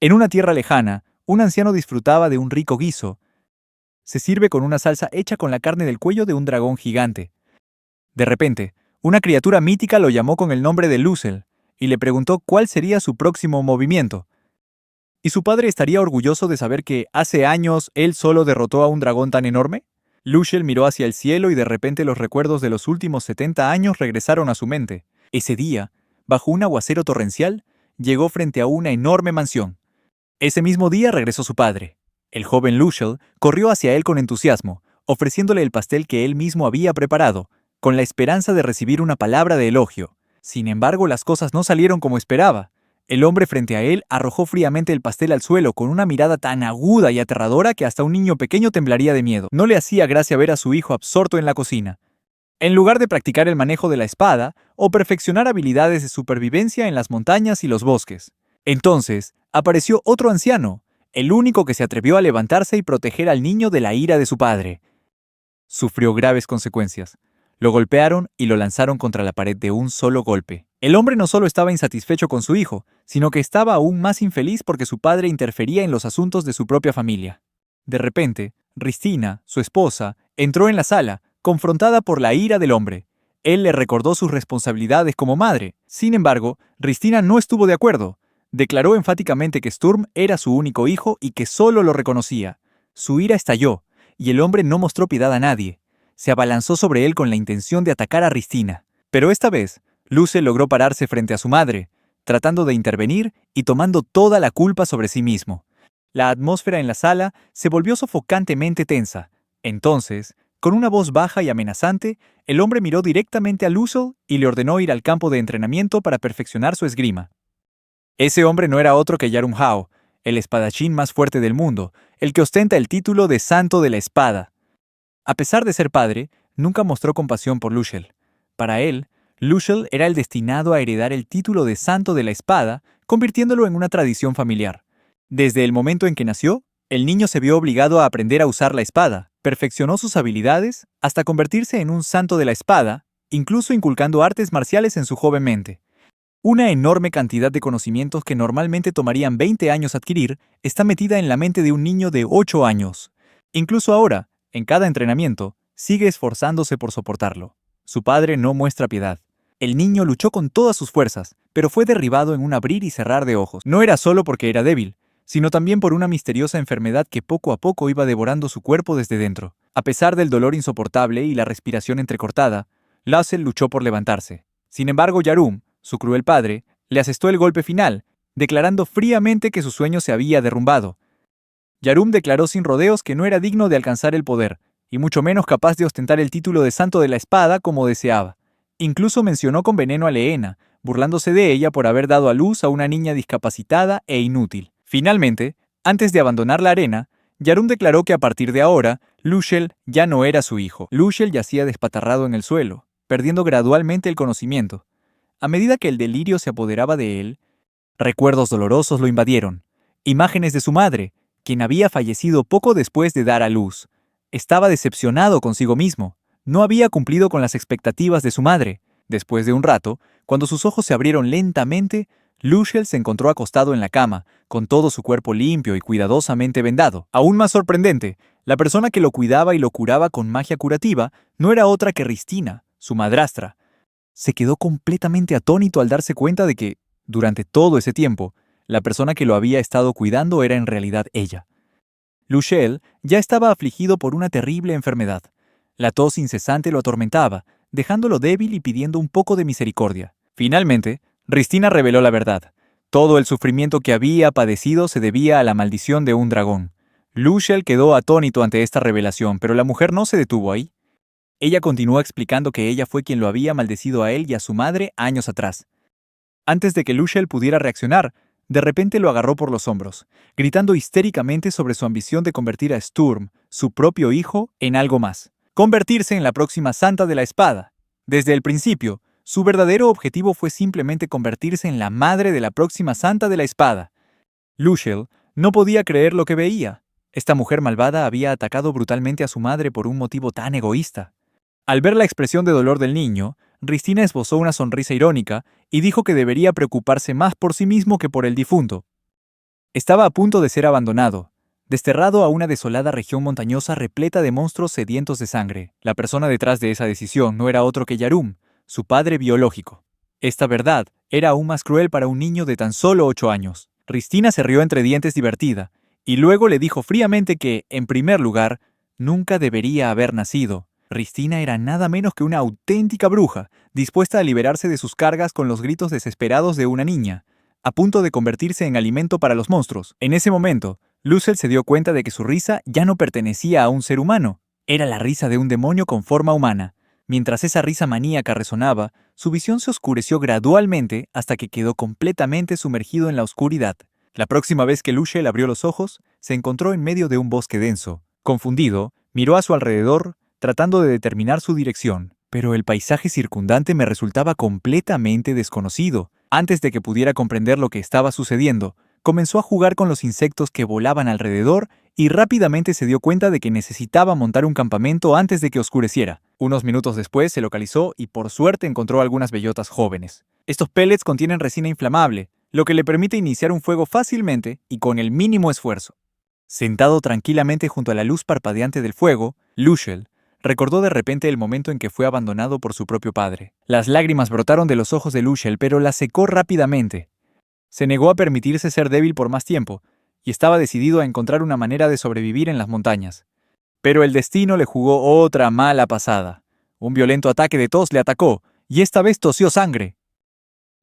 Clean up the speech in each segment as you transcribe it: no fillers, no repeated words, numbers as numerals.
En una tierra lejana, un anciano disfrutaba de un rico guiso. Se sirve con una salsa hecha con la carne del cuello de un dragón gigante. De repente, una criatura mítica lo llamó con el nombre de Lucel y le preguntó cuál sería su próximo movimiento. ¿Y su padre estaría orgulloso de saber que hace años él solo derrotó a un dragón tan enorme? Lucel miró hacia el cielo y de repente los recuerdos de los últimos 70 años regresaron a su mente. Ese día, bajo un aguacero torrencial, llegó frente a una enorme mansión. Ese mismo día regresó su padre. El joven Lucel corrió hacia él con entusiasmo, ofreciéndole el pastel que él mismo había preparado, con la esperanza de recibir una palabra de elogio. Sin embargo, las cosas no salieron como esperaba. El hombre frente a él arrojó fríamente el pastel al suelo con una mirada tan aguda y aterradora que hasta un niño pequeño temblaría de miedo. No le hacía gracia ver a su hijo absorto en la cocina. En lugar de practicar el manejo de la espada o perfeccionar habilidades de supervivencia en las montañas y los bosques. Entonces, apareció otro anciano, el único que se atrevió a levantarse y proteger al niño de la ira de su padre. Sufrió graves consecuencias. Lo golpearon y lo lanzaron contra la pared de un solo golpe. El hombre no solo estaba insatisfecho con su hijo, sino que estaba aún más infeliz porque su padre interfería en los asuntos de su propia familia. De repente, Ristina, su esposa, entró en la sala, confrontada por la ira del hombre. Él le recordó sus responsabilidades como madre. Sin embargo, Ristina no estuvo de acuerdo. Declaró enfáticamente que Sturm era su único hijo y que solo lo reconocía. Su ira estalló, y el hombre no mostró piedad a nadie. Se abalanzó sobre él con la intención de atacar a Ristina. Pero esta vez, Lucel logró pararse frente a su madre, tratando de intervenir y tomando toda la culpa sobre sí mismo. La atmósfera en la sala se volvió sofocantemente tensa. Entonces, con una voz baja y amenazante, el hombre miró directamente a Lucel y le ordenó ir al campo de entrenamiento para perfeccionar su esgrima. Ese hombre no era otro que Yarun Hao, el espadachín más fuerte del mundo, el que ostenta el título de Santo de la Espada. A pesar de ser padre, nunca mostró compasión por Lucel. Para él, Lucel era el destinado a heredar el título de Santo de la Espada, convirtiéndolo en una tradición familiar. Desde el momento en que nació, el niño se vio obligado a aprender a usar la espada, perfeccionó sus habilidades hasta convertirse en un Santo de la Espada, incluso inculcando artes marciales en su joven mente. Una enorme cantidad de conocimientos que normalmente tomarían 20 años adquirir está metida en la mente de un niño de 8 años. Incluso ahora, en cada entrenamiento, sigue esforzándose por soportarlo. Su padre no muestra piedad. El niño luchó con todas sus fuerzas, pero fue derribado en un abrir y cerrar de ojos. No era solo porque era débil, sino también por una misteriosa enfermedad que poco a poco iba devorando su cuerpo desde dentro. A pesar del dolor insoportable y la respiración entrecortada, Lucel luchó por levantarse. Sin embargo, Yarum, su cruel padre, le asestó el golpe final, declarando fríamente que su sueño se había derrumbado. Yarum declaró sin rodeos que no era digno de alcanzar el poder, y mucho menos capaz de ostentar el título de Santo de la Espada como deseaba. Incluso mencionó con veneno a Leena, burlándose de ella por haber dado a luz a una niña discapacitada e inútil. Finalmente, antes de abandonar la arena, Yarum declaró que a partir de ahora, Lucel ya no era su hijo. Lucel yacía despatarrado en el suelo, perdiendo gradualmente el conocimiento. A medida que el delirio se apoderaba de él, recuerdos dolorosos lo invadieron. Imágenes de su madre, quien había fallecido poco después de dar a luz. Estaba decepcionado consigo mismo. No había cumplido con las expectativas de su madre. Después de un rato, cuando sus ojos se abrieron lentamente, Lucel se encontró acostado en la cama, con todo su cuerpo limpio y cuidadosamente vendado. Aún más sorprendente, la persona que lo cuidaba y lo curaba con magia curativa no era otra que Ristina, su madrastra. Se quedó completamente atónito al darse cuenta de que, durante todo ese tiempo, la persona que lo había estado cuidando era en realidad ella. Lucel ya estaba afligido por una terrible enfermedad. La tos incesante lo atormentaba, dejándolo débil y pidiendo un poco de misericordia. Finalmente, Ristina reveló la verdad. Todo el sufrimiento que había padecido se debía a la maldición de un dragón. Lucel quedó atónito ante esta revelación, pero la mujer no se detuvo ahí. Ella continuó explicando que ella fue quien lo había maldecido a él y a su madre años atrás. Antes de que Lucel pudiera reaccionar, de repente lo agarró por los hombros, gritando histéricamente sobre su ambición de convertir a Sturm, su propio hijo, en algo más. Convertirse en la próxima Santa de la Espada. Desde el principio, su verdadero objetivo fue simplemente convertirse en la madre de la próxima Santa de la Espada. Lucel no podía creer lo que veía. Esta mujer malvada había atacado brutalmente a su madre por un motivo tan egoísta. Al ver la expresión de dolor del niño, Ristina esbozó una sonrisa irónica y dijo que debería preocuparse más por sí mismo que por el difunto. Estaba a punto de ser abandonado, desterrado a una desolada región montañosa repleta de monstruos sedientos de sangre. La persona detrás de esa decisión no era otro que Yarum, su padre biológico. Esta verdad era aún más cruel para un niño de tan solo 8 años. Ristina se rió entre dientes divertida, y luego le dijo fríamente que, en primer lugar, nunca debería haber nacido. Ristina era nada menos que una auténtica bruja, dispuesta a liberarse de sus cargas con los gritos desesperados de una niña, a punto de convertirse en alimento para los monstruos. En ese momento, Lucel se dio cuenta de que su risa ya no pertenecía a un ser humano, era la risa de un demonio con forma humana. Mientras esa risa maníaca resonaba, su visión se oscureció gradualmente hasta que quedó completamente sumergido en la oscuridad. La próxima vez que Lucel abrió los ojos, se encontró en medio de un bosque denso. Confundido, miró a su alrededor, tratando de determinar su dirección, pero el paisaje circundante me resultaba completamente desconocido. Antes de que pudiera comprender lo que estaba sucediendo, comenzó a jugar con los insectos que volaban alrededor y rápidamente se dio cuenta de que necesitaba montar un campamento antes de que oscureciera. Unos minutos después se localizó y por suerte encontró algunas bellotas jóvenes. Estos pellets contienen resina inflamable, lo que le permite iniciar un fuego fácilmente y con el mínimo esfuerzo. Sentado tranquilamente junto a la luz parpadeante del fuego, Lucel recordó de repente el momento en que fue abandonado por su propio padre. Las lágrimas brotaron de los ojos de Lucel, pero las secó rápidamente. Se negó a permitirse ser débil por más tiempo, y estaba decidido a encontrar una manera de sobrevivir en las montañas. Pero el destino le jugó otra mala pasada. Un violento ataque de tos le atacó, y esta vez tosió sangre.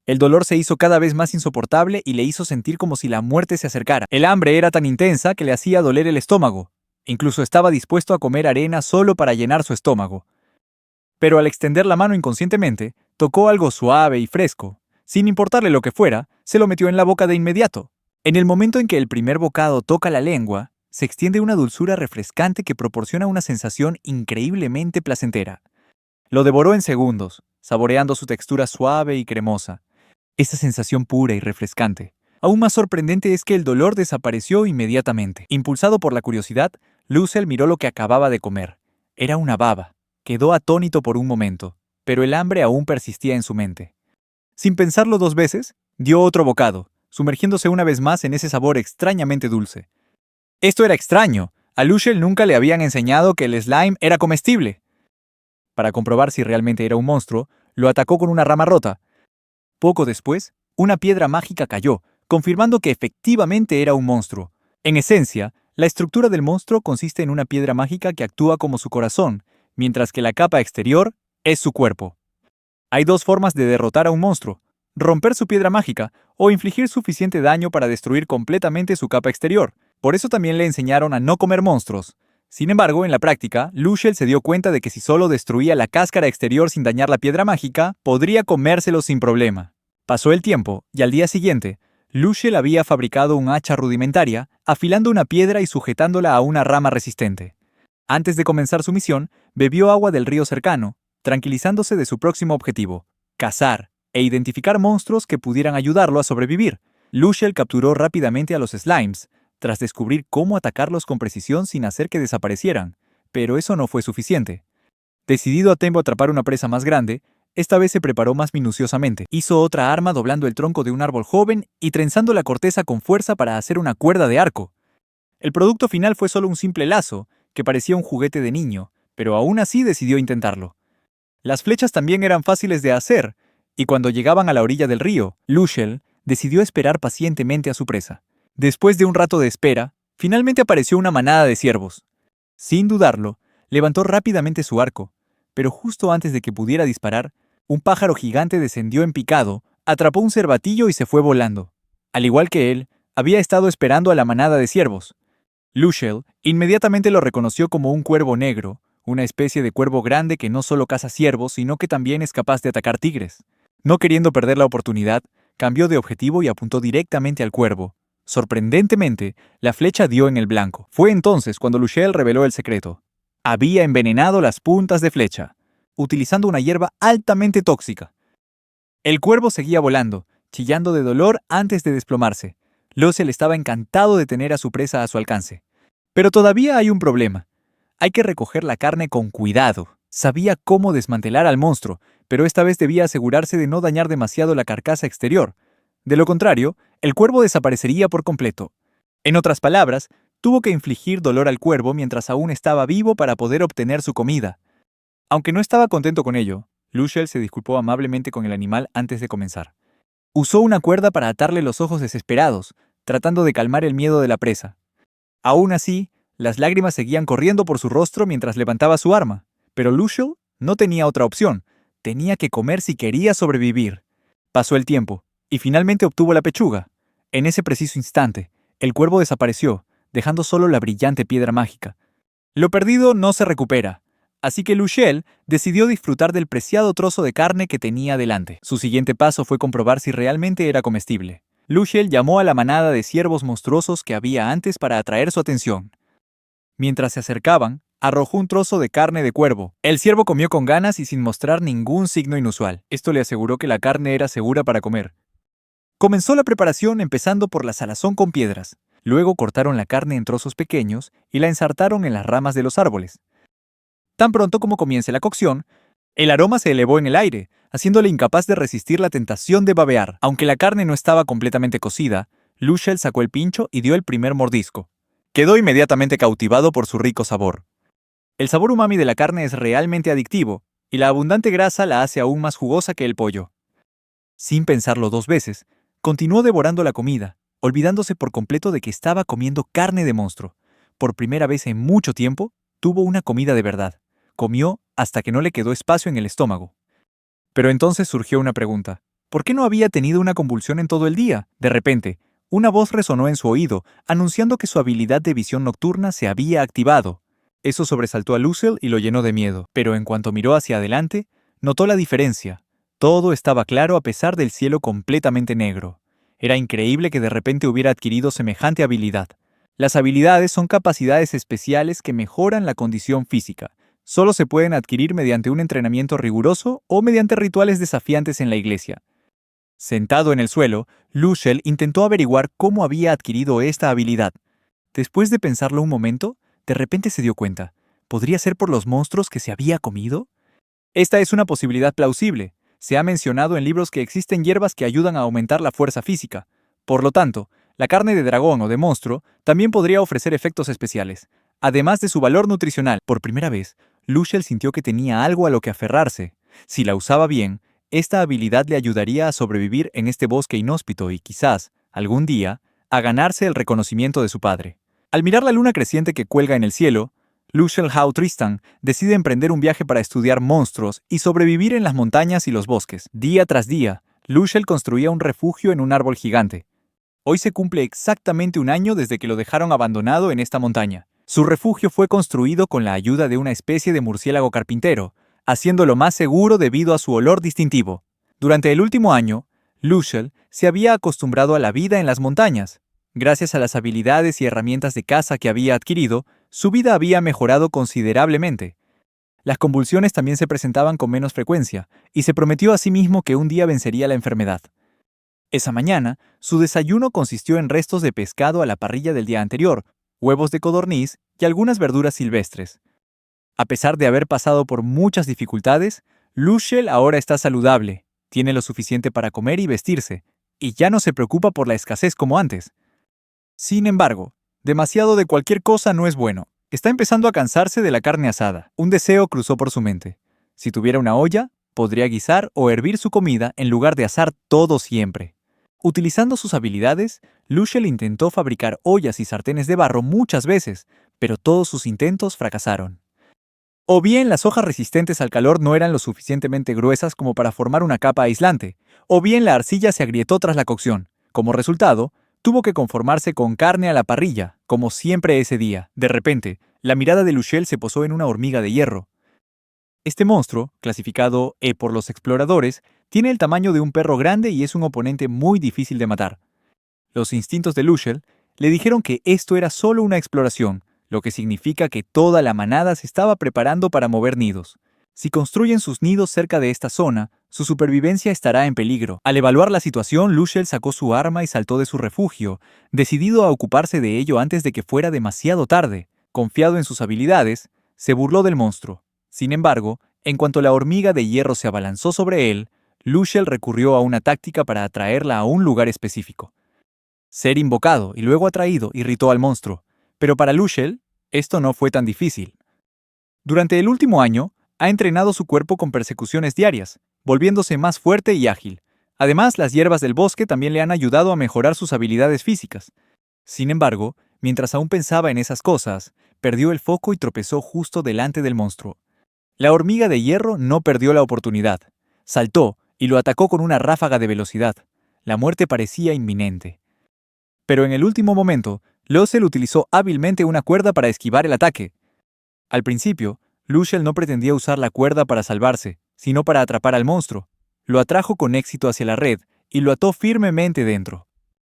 El dolor se hizo cada vez más insoportable y le hizo sentir como si la muerte se acercara. El hambre era tan intensa que le hacía doler el estómago. Incluso estaba dispuesto a comer arena solo para llenar su estómago. Pero al extender la mano inconscientemente, tocó algo suave y fresco. Sin importarle lo que fuera, se lo metió en la boca de inmediato. En el momento en que el primer bocado toca la lengua, se extiende una dulzura refrescante que proporciona una sensación increíblemente placentera. Lo devoró en segundos, saboreando su textura suave y cremosa. Esa sensación pura y refrescante. Aún más sorprendente es que el dolor desapareció inmediatamente. Impulsado por la curiosidad, Lucel miró lo que acababa de comer. Era una baba. Quedó atónito por un momento, pero el hambre aún persistía en su mente. Sin pensarlo 2 veces, dio otro bocado, sumergiéndose una vez más en ese sabor extrañamente dulce. Esto era extraño. A Lucel nunca le habían enseñado que el slime era comestible. Para comprobar si realmente era un monstruo, lo atacó con una rama rota. Poco después, una piedra mágica cayó, confirmando que efectivamente era un monstruo. En esencia, la estructura del monstruo consiste en una piedra mágica que actúa como su corazón, mientras que la capa exterior es su cuerpo. Hay 2 formas de derrotar a un monstruo: romper su piedra mágica o infligir suficiente daño para destruir completamente su capa exterior. Por eso también le enseñaron a no comer monstruos. Sin embargo, en la práctica, Lucel se dio cuenta de que si solo destruía la cáscara exterior sin dañar la piedra mágica, podría comérselo sin problema. Pasó el tiempo, y al día siguiente, Lucel había fabricado un hacha rudimentaria, afilando una piedra y sujetándola a una rama resistente. Antes de comenzar su misión, bebió agua del río cercano, tranquilizándose de su próximo objetivo: cazar e identificar monstruos que pudieran ayudarlo a sobrevivir. Lucel capturó rápidamente a los slimes, tras descubrir cómo atacarlos con precisión sin hacer que desaparecieran, pero eso no fue suficiente. Decidido a tiempo a atrapar una presa más grande, esta vez se preparó más minuciosamente. Hizo otra arma doblando el tronco de un árbol joven y trenzando la corteza con fuerza para hacer una cuerda de arco. El producto final fue solo un simple lazo, que parecía un juguete de niño, pero aún así decidió intentarlo. Las flechas también eran fáciles de hacer, y cuando llegaban a la orilla del río, Lucel decidió esperar pacientemente a su presa. Después de un rato de espera, finalmente apareció una manada de ciervos. Sin dudarlo, levantó rápidamente su arco, pero justo antes de que pudiera disparar, un pájaro gigante descendió en picado, atrapó un cervatillo y se fue volando. Al igual que él, había estado esperando a la manada de ciervos. Lucel inmediatamente lo reconoció como un cuervo negro, una especie de cuervo grande que no solo caza ciervos, sino que también es capaz de atacar tigres. No queriendo perder la oportunidad, cambió de objetivo y apuntó directamente al cuervo. Sorprendentemente, la flecha dio en el blanco. Fue entonces cuando Lucel reveló el secreto. Había envenenado las puntas de flecha, utilizando una hierba altamente tóxica. El cuervo seguía volando, chillando de dolor antes de desplomarse. Lucel estaba encantado de tener a su presa a su alcance. Pero todavía hay un problema. Hay que recoger la carne con cuidado. Sabía cómo desmantelar al monstruo, pero esta vez debía asegurarse de no dañar demasiado la carcasa exterior. De lo contrario, el cuervo desaparecería por completo. En otras palabras, tuvo que infligir dolor al cuervo mientras aún estaba vivo para poder obtener su comida. Aunque no estaba contento con ello, Lushel se disculpó amablemente con el animal antes de comenzar. Usó una cuerda para atarle los ojos desesperados, tratando de calmar el miedo de la presa. Aún así, las lágrimas seguían corriendo por su rostro mientras levantaba su arma, pero Lushel no tenía otra opción. Tenía que comer si quería sobrevivir. Pasó el tiempo, y finalmente obtuvo la pechuga. En ese preciso instante, el cuervo desapareció, dejando solo la brillante piedra mágica. Lo perdido no se recupera, así que Lushel decidió disfrutar del preciado trozo de carne que tenía delante. Su siguiente paso fue comprobar si realmente era comestible. Lushel llamó a la manada de ciervos monstruosos que había antes para atraer su atención. Mientras se acercaban, arrojó un trozo de carne de cuervo. El ciervo comió con ganas y sin mostrar ningún signo inusual. Esto le aseguró que la carne era segura para comer. Comenzó la preparación empezando por la salazón con piedras. Luego cortaron la carne en trozos pequeños y la ensartaron en las ramas de los árboles. Tan pronto como comience la cocción, el aroma se elevó en el aire, haciéndole incapaz de resistir la tentación de babear. Aunque la carne no estaba completamente cocida, Lushel sacó el pincho y dio el primer mordisco. Quedó inmediatamente cautivado por su rico sabor. El sabor umami de la carne es realmente adictivo, y la abundante grasa la hace aún más jugosa que el pollo. Sin pensarlo dos veces, continuó devorando la comida, olvidándose por completo de que estaba comiendo carne de monstruo. Por primera vez en mucho tiempo, tuvo una comida de verdad. Comió hasta que no le quedó espacio en el estómago. Pero entonces surgió una pregunta. ¿Por qué no había tenido una convulsión en todo el día? De repente, una voz resonó en su oído, anunciando que su habilidad de visión nocturna se había activado. Eso sobresaltó a Lushel y lo llenó de miedo, pero en cuanto miró hacia adelante, notó la diferencia. Todo estaba claro a pesar del cielo completamente negro. Era increíble que de repente hubiera adquirido semejante habilidad. Las habilidades son capacidades especiales que mejoran la condición física. Solo se pueden adquirir mediante un entrenamiento riguroso o mediante rituales desafiantes en la iglesia. Sentado en el suelo, Lushel intentó averiguar cómo había adquirido esta habilidad. Después de pensarlo un momento, de repente se dio cuenta. ¿Podría ser por los monstruos que se había comido? Esta es una posibilidad plausible. Se ha mencionado en libros que existen hierbas que ayudan a aumentar la fuerza física. Por lo tanto, la carne de dragón o de monstruo también podría ofrecer efectos especiales. Además de su valor nutricional, por primera vez, Lushel sintió que tenía algo a lo que aferrarse. Si la usaba bien, esta habilidad le ayudaría a sobrevivir en este bosque inhóspito y quizás, algún día, a ganarse el reconocimiento de su padre. Al mirar la luna creciente que cuelga en el cielo, Lushel Hau Tristan decide emprender un viaje para estudiar monstruos y sobrevivir en las montañas y los bosques. Día tras día, Lushel construía un refugio en un árbol gigante. Hoy se cumple exactamente un año desde que lo dejaron abandonado en esta montaña. Su refugio fue construido con la ayuda de una especie de murciélago carpintero, haciéndolo más seguro debido a su olor distintivo. Durante el último año, Lushel se había acostumbrado a la vida en las montañas. Gracias a las habilidades y herramientas de caza que había adquirido, su vida había mejorado considerablemente. Las convulsiones también se presentaban con menos frecuencia, y se prometió a sí mismo que un día vencería la enfermedad. Esa mañana, su desayuno consistió en restos de pescado a la parrilla del día anterior, huevos de codorniz y algunas verduras silvestres. A pesar de haber pasado por muchas dificultades, Lushel ahora está saludable, tiene lo suficiente para comer y vestirse, y ya no se preocupa por la escasez como antes. Sin embargo, demasiado de cualquier cosa no es bueno. Está empezando a cansarse de la carne asada. Un deseo cruzó por su mente. Si tuviera una olla, podría guisar o hervir su comida en lugar de asar todo siempre. Utilizando sus habilidades, Lushel intentó fabricar ollas y sartenes de barro muchas veces, pero todos sus intentos fracasaron. O bien las hojas resistentes al calor no eran lo suficientemente gruesas como para formar una capa aislante, o bien la arcilla se agrietó tras la cocción. Como resultado, tuvo que conformarse con carne a la parrilla, como siempre ese día. De repente, la mirada de Lushel se posó en una hormiga de hierro. Este monstruo, clasificado E por los exploradores, tiene el tamaño de un perro grande y es un oponente muy difícil de matar. Los instintos de Lushel le dijeron que esto era solo una exploración, lo que significa que toda la manada se estaba preparando para mover nidos. Si construyen sus nidos cerca de esta zona, su supervivencia estará en peligro. Al evaluar la situación, Lushel sacó su arma y saltó de su refugio, decidido a ocuparse de ello antes de que fuera demasiado tarde. Confiado en sus habilidades, se burló del monstruo. Sin embargo, en cuanto la hormiga de hierro se abalanzó sobre él, Lushel recurrió a una táctica para atraerla a un lugar específico. Ser invocado y luego atraído irritó al monstruo, pero para Lushel, esto no fue tan difícil. Durante el último año, ha entrenado su cuerpo con persecuciones diarias, volviéndose más fuerte y ágil. Además, las hierbas del bosque también le han ayudado a mejorar sus habilidades físicas. Sin embargo, mientras aún pensaba en esas cosas, perdió el foco y tropezó justo delante del monstruo. La hormiga de hierro no perdió la oportunidad. Saltó y lo atacó con una ráfaga de velocidad. La muerte parecía inminente. Pero en el último momento, Lothel utilizó hábilmente una cuerda para esquivar el ataque. Al principio, Lushel no pretendía usar la cuerda para salvarse, sino para atrapar al monstruo. Lo atrajo con éxito hacia la red y lo ató firmemente dentro.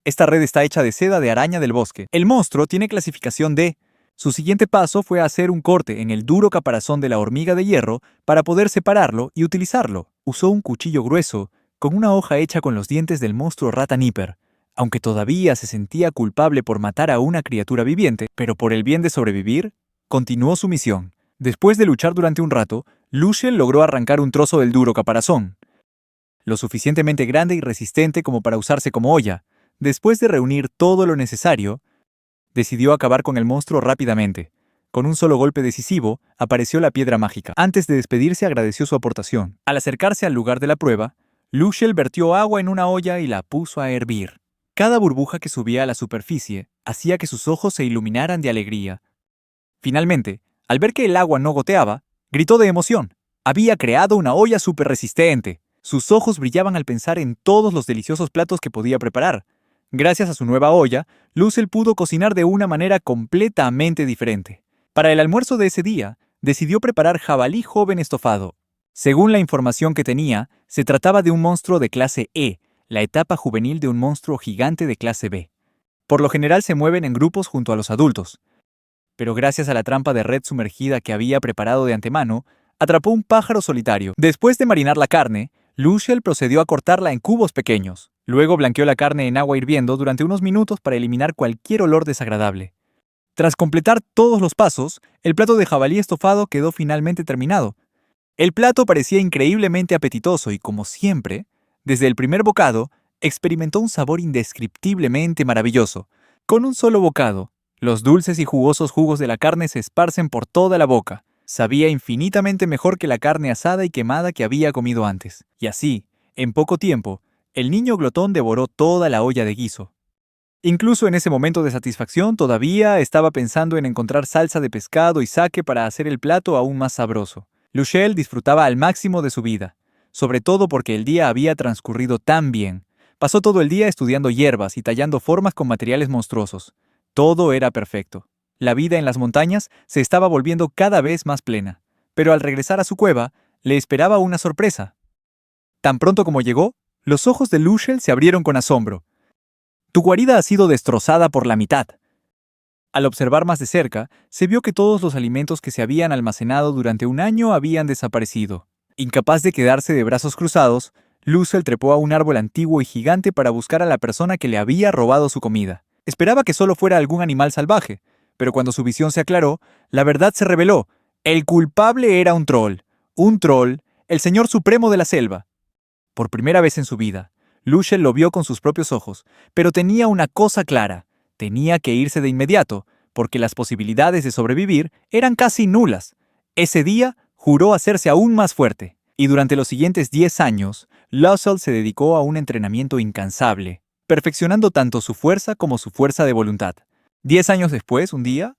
Esta red está hecha de seda de araña del bosque. El monstruo tiene clasificación D. Su siguiente paso fue hacer un corte en el duro caparazón de la hormiga de hierro para poder separarlo y utilizarlo. Usó un cuchillo grueso, con una hoja hecha con los dientes del monstruo Rata Nipper. Aunque todavía se sentía culpable por matar a una criatura viviente, pero por el bien de sobrevivir, continuó su misión. Después de luchar durante un rato, Lushel logró arrancar un trozo del duro caparazón, lo suficientemente grande y resistente como para usarse como olla. Después de reunir todo lo necesario, decidió acabar con el monstruo rápidamente. Con un solo golpe decisivo, apareció la piedra mágica. Antes de despedirse, agradeció su aportación. Al acercarse al lugar de la prueba, Lushel vertió agua en una olla y la puso a hervir. Cada burbuja que subía a la superficie hacía que sus ojos se iluminaran de alegría. Finalmente, al ver que el agua no goteaba, gritó de emoción. Había creado una olla súper resistente. Sus ojos brillaban al pensar en todos los deliciosos platos que podía preparar. Gracias a su nueva olla, Lushel pudo cocinar de una manera completamente diferente. Para el almuerzo de ese día, decidió preparar jabalí joven estofado. Según la información que tenía, se trataba de un monstruo de clase E, la etapa juvenil de un monstruo gigante de clase B. Por lo general se mueven en grupos junto a los adultos. Pero gracias a la trampa de red sumergida que había preparado de antemano, atrapó un pájaro solitario. Después de marinar la carne, Lushel procedió a cortarla en cubos pequeños. Luego blanqueó la carne en agua hirviendo durante unos minutos para eliminar cualquier olor desagradable. Tras completar todos los pasos, el plato de jabalí estofado quedó finalmente terminado. El plato parecía increíblemente apetitoso y, como siempre, desde el primer bocado, experimentó un sabor indescriptiblemente maravilloso. Con un solo bocado, los dulces y jugosos jugos de la carne se esparcen por toda la boca. Sabía infinitamente mejor que la carne asada y quemada que había comido antes. Y así, en poco tiempo, el niño glotón devoró toda la olla de guiso. Incluso en ese momento de satisfacción todavía estaba pensando en encontrar salsa de pescado y sake para hacer el plato aún más sabroso. Lushel disfrutaba al máximo de su vida, sobre todo porque el día había transcurrido tan bien. Pasó todo el día estudiando hierbas y tallando formas con materiales monstruosos. Todo era perfecto. La vida en las montañas se estaba volviendo cada vez más plena. Pero al regresar a su cueva, le esperaba una sorpresa. Tan pronto como llegó, los ojos de Lushel se abrieron con asombro. «Tu guarida ha sido destrozada por la mitad». Al observar más de cerca, se vio que todos los alimentos que se habían almacenado durante un año habían desaparecido. Incapaz de quedarse de brazos cruzados, Lushel trepó a un árbol antiguo y gigante para buscar a la persona que le había robado su comida. Esperaba que solo fuera algún animal salvaje, pero cuando su visión se aclaró, la verdad se reveló. El culpable era un troll. Un troll, el señor supremo de la selva. Por primera vez en su vida, Lushel lo vio con sus propios ojos, pero tenía una cosa clara. Tenía que irse de inmediato, porque las posibilidades de sobrevivir eran casi nulas. Ese día, juró hacerse aún más fuerte, y durante los siguientes 10 años, Lothel se dedicó a un entrenamiento incansable, perfeccionando tanto su fuerza como su fuerza de voluntad. 10 años después, un día,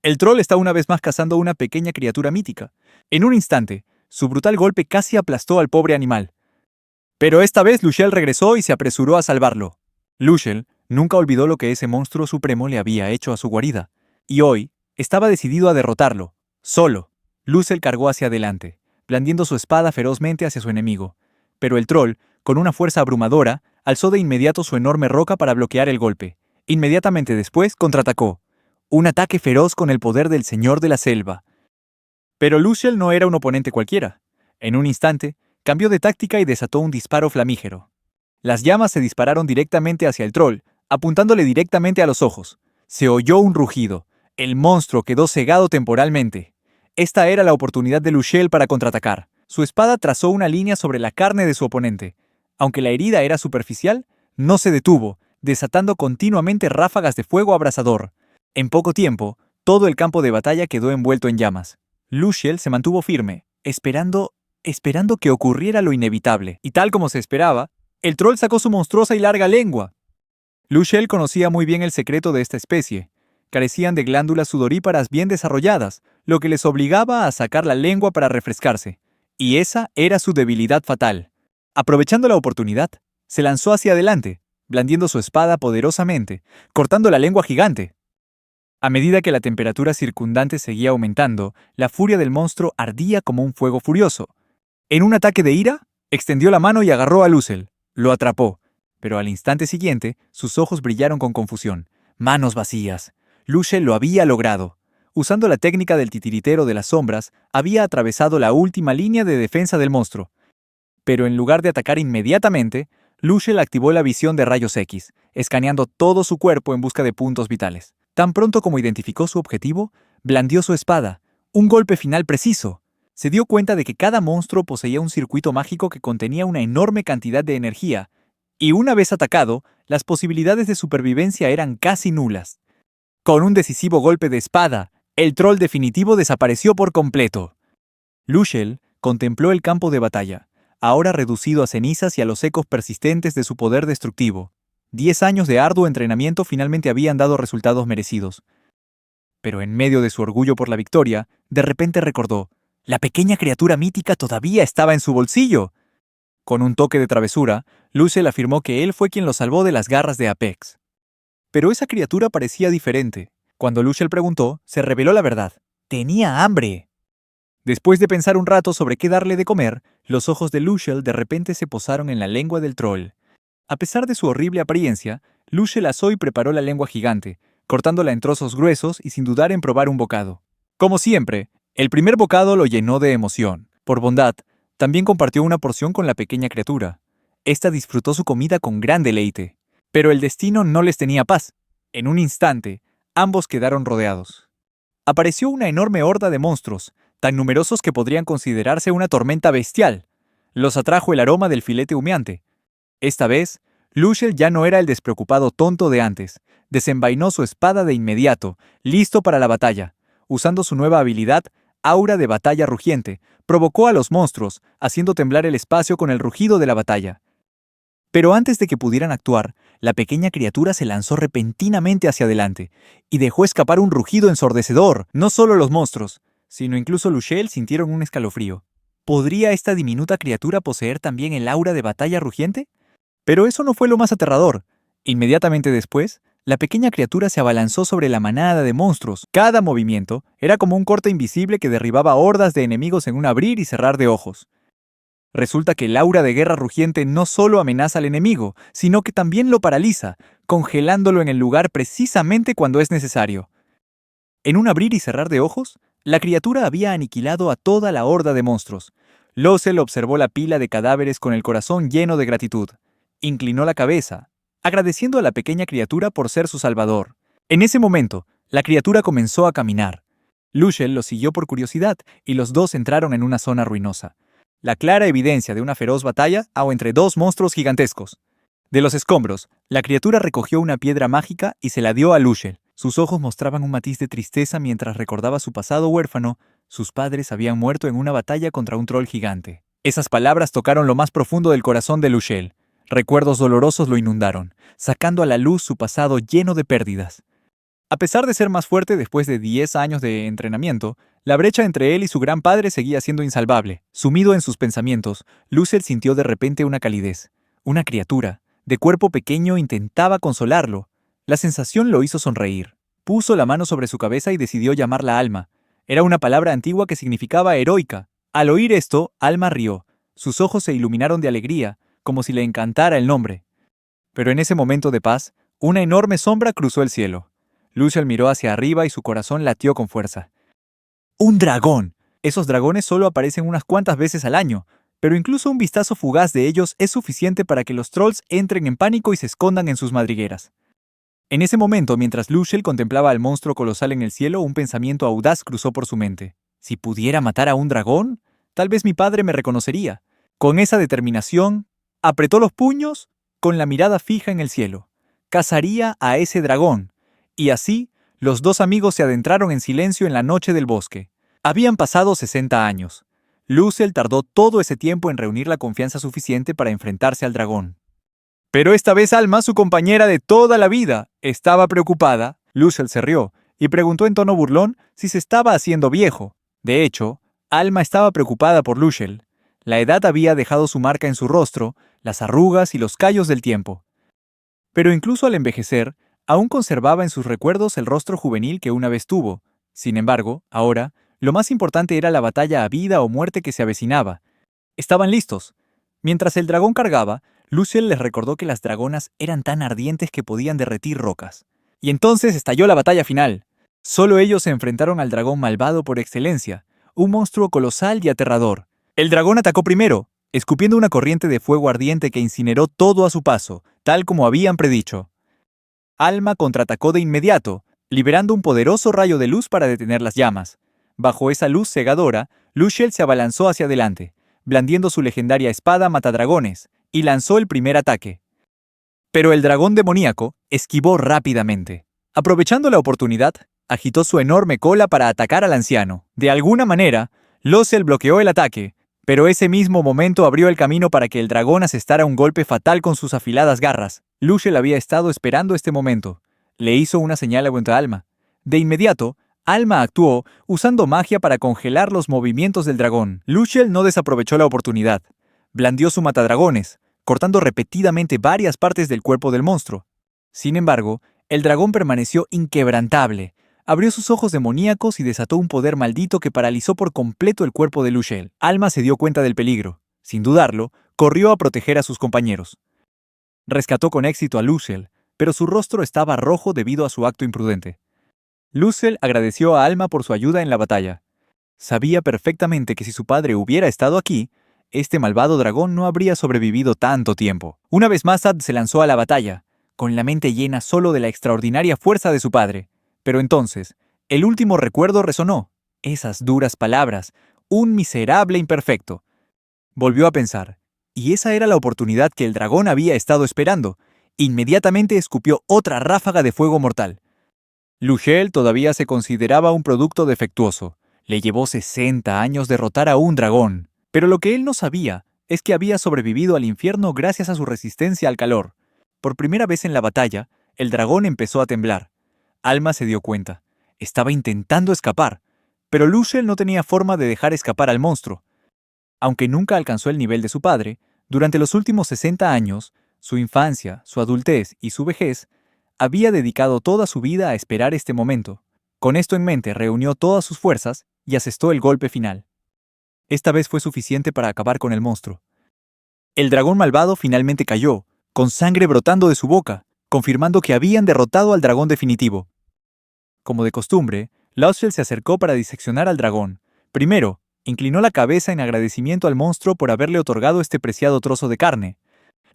el troll está una vez más cazando una pequeña criatura mítica. En un instante, su brutal golpe casi aplastó al pobre animal. Pero esta vez Lushel regresó y se apresuró a salvarlo. Lushel nunca olvidó lo que ese monstruo supremo le había hecho a su guarida, y hoy estaba decidido a derrotarlo, solo. Lushel cargó hacia adelante, blandiendo su espada ferozmente hacia su enemigo. Pero el troll, con una fuerza abrumadora, alzó de inmediato su enorme roca para bloquear el golpe. Inmediatamente después, contraatacó. Un ataque feroz con el poder del señor de la selva. Pero Lushel no era un oponente cualquiera. En un instante, cambió de táctica y desató un disparo flamígero. Las llamas se dispararon directamente hacia el troll, apuntándole directamente a los ojos. Se oyó un rugido. El monstruo quedó cegado temporalmente. Esta era la oportunidad de Lushel para contraatacar. Su espada trazó una línea sobre la carne de su oponente. Aunque la herida era superficial, no se detuvo, desatando continuamente ráfagas de fuego abrasador. En poco tiempo, todo el campo de batalla quedó envuelto en llamas. Luciel se mantuvo firme, esperando que ocurriera lo inevitable. Y tal como se esperaba, el troll sacó su monstruosa y larga lengua. Luciel conocía muy bien el secreto de esta especie. Carecían de glándulas sudoríparas bien desarrolladas, lo que les obligaba a sacar la lengua para refrescarse. Y esa era su debilidad fatal. Aprovechando la oportunidad, se lanzó hacia adelante, blandiendo su espada poderosamente, cortando la lengua gigante. A medida que la temperatura circundante seguía aumentando, la furia del monstruo ardía como un fuego furioso. En un ataque de ira, extendió la mano y agarró a Lucel. Lo atrapó, pero al instante siguiente, sus ojos brillaron con confusión. Manos vacías. Lucel lo había logrado. Usando la técnica del titiritero de las sombras, había atravesado la última línea de defensa del monstruo. Pero en lugar de atacar inmediatamente, Lucel activó la visión de rayos X, escaneando todo su cuerpo en busca de puntos vitales. Tan pronto como identificó su objetivo, blandió su espada. Un golpe final preciso. Se dio cuenta de que cada monstruo poseía un circuito mágico que contenía una enorme cantidad de energía, y una vez atacado, las posibilidades de supervivencia eran casi nulas. Con un decisivo golpe de espada, el troll definitivo desapareció por completo. Lucel contempló el campo de batalla, ahora reducido a cenizas y a los ecos persistentes de su poder destructivo. 10 años de arduo entrenamiento finalmente habían dado resultados merecidos. Pero en medio de su orgullo por la victoria, de repente recordó, la pequeña criatura mítica todavía estaba en su bolsillo. Con un toque de travesura, Lucel afirmó que él fue quien lo salvó de las garras de Apex. Pero esa criatura parecía diferente. Cuando Lucel preguntó, se reveló la verdad. Tenía hambre. Después de pensar un rato sobre qué darle de comer, los ojos de Lucel de repente se posaron en la lengua del troll. A pesar de su horrible apariencia, Lucel asó y preparó la lengua gigante, cortándola en trozos gruesos y sin dudar en probar un bocado. Como siempre, el primer bocado lo llenó de emoción. Por bondad, también compartió una porción con la pequeña criatura. Esta disfrutó su comida con gran deleite. Pero el destino no les tenía paz. En un instante, ambos quedaron rodeados. Apareció una enorme horda de monstruos, tan numerosos que podrían considerarse una tormenta bestial. Los atrajo el aroma del filete humeante. Esta vez, Lucel ya no era el despreocupado tonto de antes. Desenvainó su espada de inmediato, listo para la batalla. Usando su nueva habilidad, Aura de Batalla Rugiente, provocó a los monstruos, haciendo temblar el espacio con el rugido de la batalla. Pero antes de que pudieran actuar, la pequeña criatura se lanzó repentinamente hacia adelante y dejó escapar un rugido ensordecedor. No solo los monstruos, sino incluso Lucel sintieron un escalofrío. ¿Podría esta diminuta criatura poseer también el aura de batalla rugiente? Pero eso no fue lo más aterrador. Inmediatamente después, la pequeña criatura se abalanzó sobre la manada de monstruos. Cada movimiento era como un corte invisible que derribaba hordas de enemigos en un abrir y cerrar de ojos. Resulta que el aura de guerra rugiente no solo amenaza al enemigo, sino que también lo paraliza, congelándolo en el lugar precisamente cuando es necesario. En un abrir y cerrar de ojos, la criatura había aniquilado a toda la horda de monstruos. Lucel observó la pila de cadáveres con el corazón lleno de gratitud. Inclinó la cabeza, agradeciendo a la pequeña criatura por ser su salvador. En ese momento, la criatura comenzó a caminar. Lucel lo siguió por curiosidad y los dos entraron en una zona ruinosa. La clara evidencia de una feroz batalla entre dos monstruos gigantescos. De los escombros, la criatura recogió una piedra mágica y se la dio a Lucel. Sus ojos mostraban un matiz de tristeza mientras recordaba su pasado huérfano. Sus padres habían muerto en una batalla contra un troll gigante. Esas palabras tocaron lo más profundo del corazón de Lucel. Recuerdos dolorosos lo inundaron, sacando a la luz su pasado lleno de pérdidas. A pesar de ser más fuerte después de 10 años de entrenamiento, la brecha entre él y su gran padre seguía siendo insalvable. Sumido en sus pensamientos, Lucel sintió de repente una calidez. Una criatura, de cuerpo pequeño, intentaba consolarlo. La sensación lo hizo sonreír. Puso la mano sobre su cabeza y decidió llamarla Alma. Era una palabra antigua que significaba heroica. Al oír esto, Alma rió. Sus ojos se iluminaron de alegría, como si le encantara el nombre. Pero en ese momento de paz, una enorme sombra cruzó el cielo. Lucel miró hacia arriba y su corazón latió con fuerza. ¡Un dragón! Esos dragones solo aparecen unas cuantas veces al año, pero incluso un vistazo fugaz de ellos es suficiente para que los trolls entren en pánico y se escondan en sus madrigueras. En ese momento, mientras Lucel contemplaba al monstruo colosal en el cielo, un pensamiento audaz cruzó por su mente. Si pudiera matar a un dragón, tal vez mi padre me reconocería. Con esa determinación, apretó los puños, con la mirada fija en el cielo. cazaría a ese dragón. Y así, los dos amigos se adentraron en silencio en la noche del bosque. Habían pasado 60 años. Luciel tardó todo ese tiempo en reunir la confianza suficiente para enfrentarse al dragón. Pero esta vez Alma, su compañera de toda la vida, estaba preocupada. Luciel se rió y preguntó en tono burlón si se estaba haciendo viejo. De hecho, Alma estaba preocupada por Luciel. La edad había dejado su marca en su rostro, las arrugas y los callos del tiempo. Pero incluso al envejecer, aún conservaba en sus recuerdos el rostro juvenil que una vez tuvo. Sin embargo, ahora, lo más importante era la batalla a vida o muerte que se avecinaba. Estaban listos. Mientras el dragón cargaba, Luciel les recordó que las dragonas eran tan ardientes que podían derretir rocas. Y entonces estalló la batalla final. Solo ellos se enfrentaron al dragón malvado por excelencia, un monstruo colosal y aterrador. El dragón atacó primero, escupiendo una corriente de fuego ardiente que incineró todo a su paso, tal como habían predicho. Alma contraatacó de inmediato, liberando un poderoso rayo de luz para detener las llamas. Bajo esa luz cegadora, Luciel se abalanzó hacia adelante, blandiendo su legendaria espada matadragones, y lanzó el primer ataque. Pero el dragón demoníaco esquivó rápidamente. Aprovechando la oportunidad, agitó su enorme cola para atacar al anciano. De alguna manera, Luciel bloqueó el ataque, pero ese mismo momento abrió el camino para que el dragón asestara un golpe fatal con sus afiladas garras. Luciel había estado esperando este momento. Le hizo una señal a Alma. De inmediato, Alma actuó usando magia para congelar los movimientos del dragón. Luciel no desaprovechó la oportunidad. Blandió su matadragones, cortando repetidamente varias partes del cuerpo del monstruo. Sin embargo, el dragón permaneció inquebrantable. Abrió sus ojos demoníacos y desató un poder maldito que paralizó por completo el cuerpo de Luciel. Alma se dio cuenta del peligro. Sin dudarlo, corrió a proteger a sus compañeros. Rescató con éxito a Luciel, pero su rostro estaba rojo debido a su acto imprudente. Luciel agradeció a Alma por su ayuda en la batalla. Sabía perfectamente que si su padre hubiera estado aquí, este malvado dragón no habría sobrevivido tanto tiempo. Una vez más Sad se lanzó a la batalla, con la mente llena solo de la extraordinaria fuerza de su padre. Pero entonces, el último recuerdo resonó. Esas duras palabras, un miserable imperfecto. Volvió a pensar, y esa era la oportunidad que el dragón había estado esperando. Inmediatamente escupió otra ráfaga de fuego mortal. Luciel todavía se consideraba un producto defectuoso. Le llevó 60 años derrotar a un dragón. Pero lo que él no sabía es que había sobrevivido al infierno gracias a su resistencia al calor. Por primera vez en la batalla, el dragón empezó a temblar. Alma se dio cuenta. Estaba intentando escapar, pero Luciel no tenía forma de dejar escapar al monstruo. Aunque nunca alcanzó el nivel de su padre, durante los últimos 60 años, su infancia, su adultez y su vejez, había dedicado toda su vida a esperar este momento. Con esto en mente, reunió todas sus fuerzas y asestó el golpe final. Esta vez fue suficiente para acabar con el monstruo. El dragón malvado finalmente cayó, con sangre brotando de su boca, confirmando que habían derrotado al dragón definitivo. Como de costumbre, Luciel se acercó para diseccionar al dragón. Primero, inclinó la cabeza en agradecimiento al monstruo por haberle otorgado este preciado trozo de carne.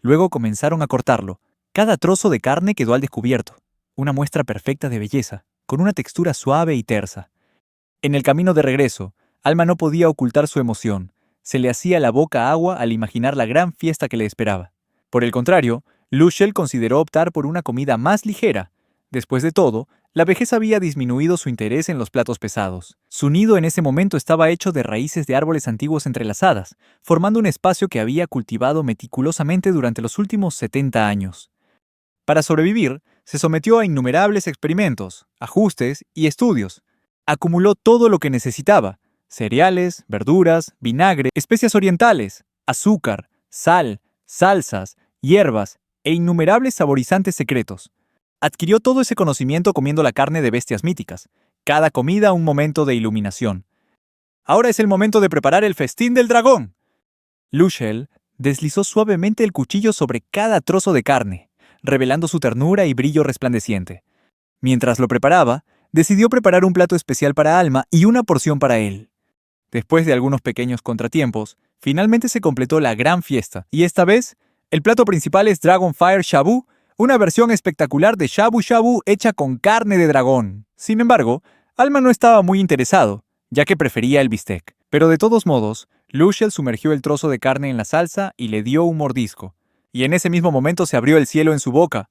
Luego comenzaron a cortarlo. Cada trozo de carne quedó al descubierto, una muestra perfecta de belleza, con una textura suave y tersa. En el camino de regreso, Alma no podía ocultar su emoción. Se le hacía la boca agua al imaginar la gran fiesta que le esperaba. Por el contrario, Luciel consideró optar por una comida más ligera. Después de todo, la vejez había disminuido su interés en los platos pesados. Su nido en ese momento estaba hecho de raíces de árboles antiguos entrelazadas, formando un espacio que había cultivado meticulosamente durante los últimos 70 años. Para sobrevivir, se sometió a innumerables experimentos, ajustes y estudios. Acumuló todo lo que necesitaba: cereales, verduras, vinagre, especias orientales, azúcar, sal, salsas, hierbas e innumerables saborizantes secretos. Adquirió todo ese conocimiento comiendo la carne de bestias míticas, cada comida un momento de iluminación. Ahora es el momento de preparar el festín del dragón. Luciel deslizó suavemente el cuchillo sobre cada trozo de carne, revelando su ternura y brillo resplandeciente. Mientras lo preparaba, decidió preparar un plato especial para Alma y una porción para él. Después de algunos pequeños contratiempos, finalmente se completó la gran fiesta, y esta vez, el plato principal es Dragonfire Shabu, una versión espectacular de Shabu Shabu hecha con carne de dragón. Sin embargo, Alma no estaba muy interesado, ya que prefería el bistec. Pero de todos modos, Luciel sumergió el trozo de carne en la salsa y le dio un mordisco. Y en ese mismo momento se abrió el cielo en su boca.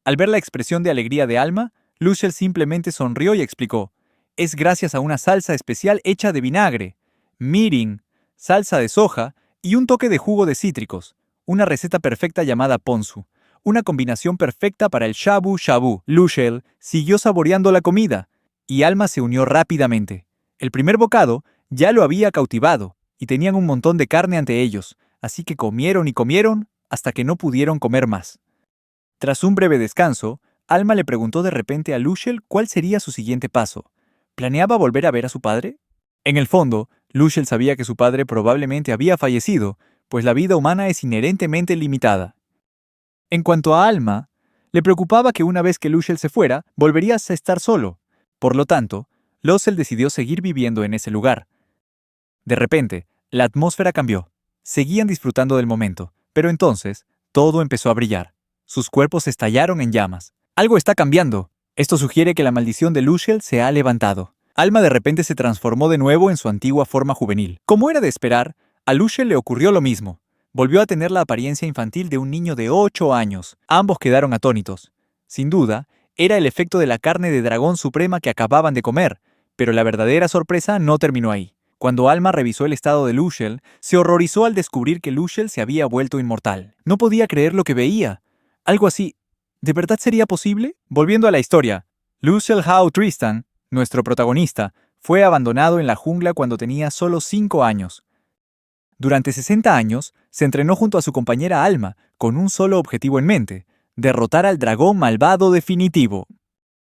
Al ver la expresión de alegría de Alma, Lushel simplemente sonrió y explicó: es gracias a una salsa especial hecha de vinagre, mirin, salsa de soja y un toque de jugo de cítricos, una receta perfecta llamada ponzu, una combinación perfecta para el shabu shabu. Lushel siguió saboreando la comida, y Alma se unió rápidamente. El primer bocado ya lo había cautivado, y tenían un montón de carne ante ellos, así que comieron y comieron hasta que no pudieron comer más. Tras un breve descanso, Alma le preguntó de repente a Lushel cuál sería su siguiente paso. ¿Planeaba volver a ver a su padre? En el fondo, Lushel sabía que su padre probablemente había fallecido, pues la vida humana es inherentemente limitada. En cuanto a Alma, le preocupaba que una vez que Lushel se fuera, volverías a estar solo. Por lo tanto, Lossel decidió seguir viviendo en ese lugar. De repente, la atmósfera cambió. Seguían disfrutando del momento, pero entonces, todo empezó a brillar. Sus cuerpos estallaron en llamas. Algo está cambiando. Esto sugiere que la maldición de Lushel se ha levantado. Alma de repente se transformó de nuevo en su antigua forma juvenil. Como era de esperar, a Lushel le ocurrió lo mismo. Volvió a tener la apariencia infantil de un niño de 8 años. Ambos quedaron atónitos. Sin duda, era el efecto de la carne de dragón suprema que acababan de comer, pero la verdadera sorpresa no terminó ahí. Cuando Alma revisó el estado de Lushel, se horrorizó al descubrir que Lushel se había vuelto inmortal. No podía creer lo que veía. Algo así, ¿de verdad sería posible? Volviendo a la historia, Lushel Hao Tristan, nuestro protagonista, fue abandonado en la jungla cuando tenía solo 5 años. Durante 60 años, se entrenó junto a su compañera Alma, con un solo objetivo en mente: derrotar al dragón malvado definitivo.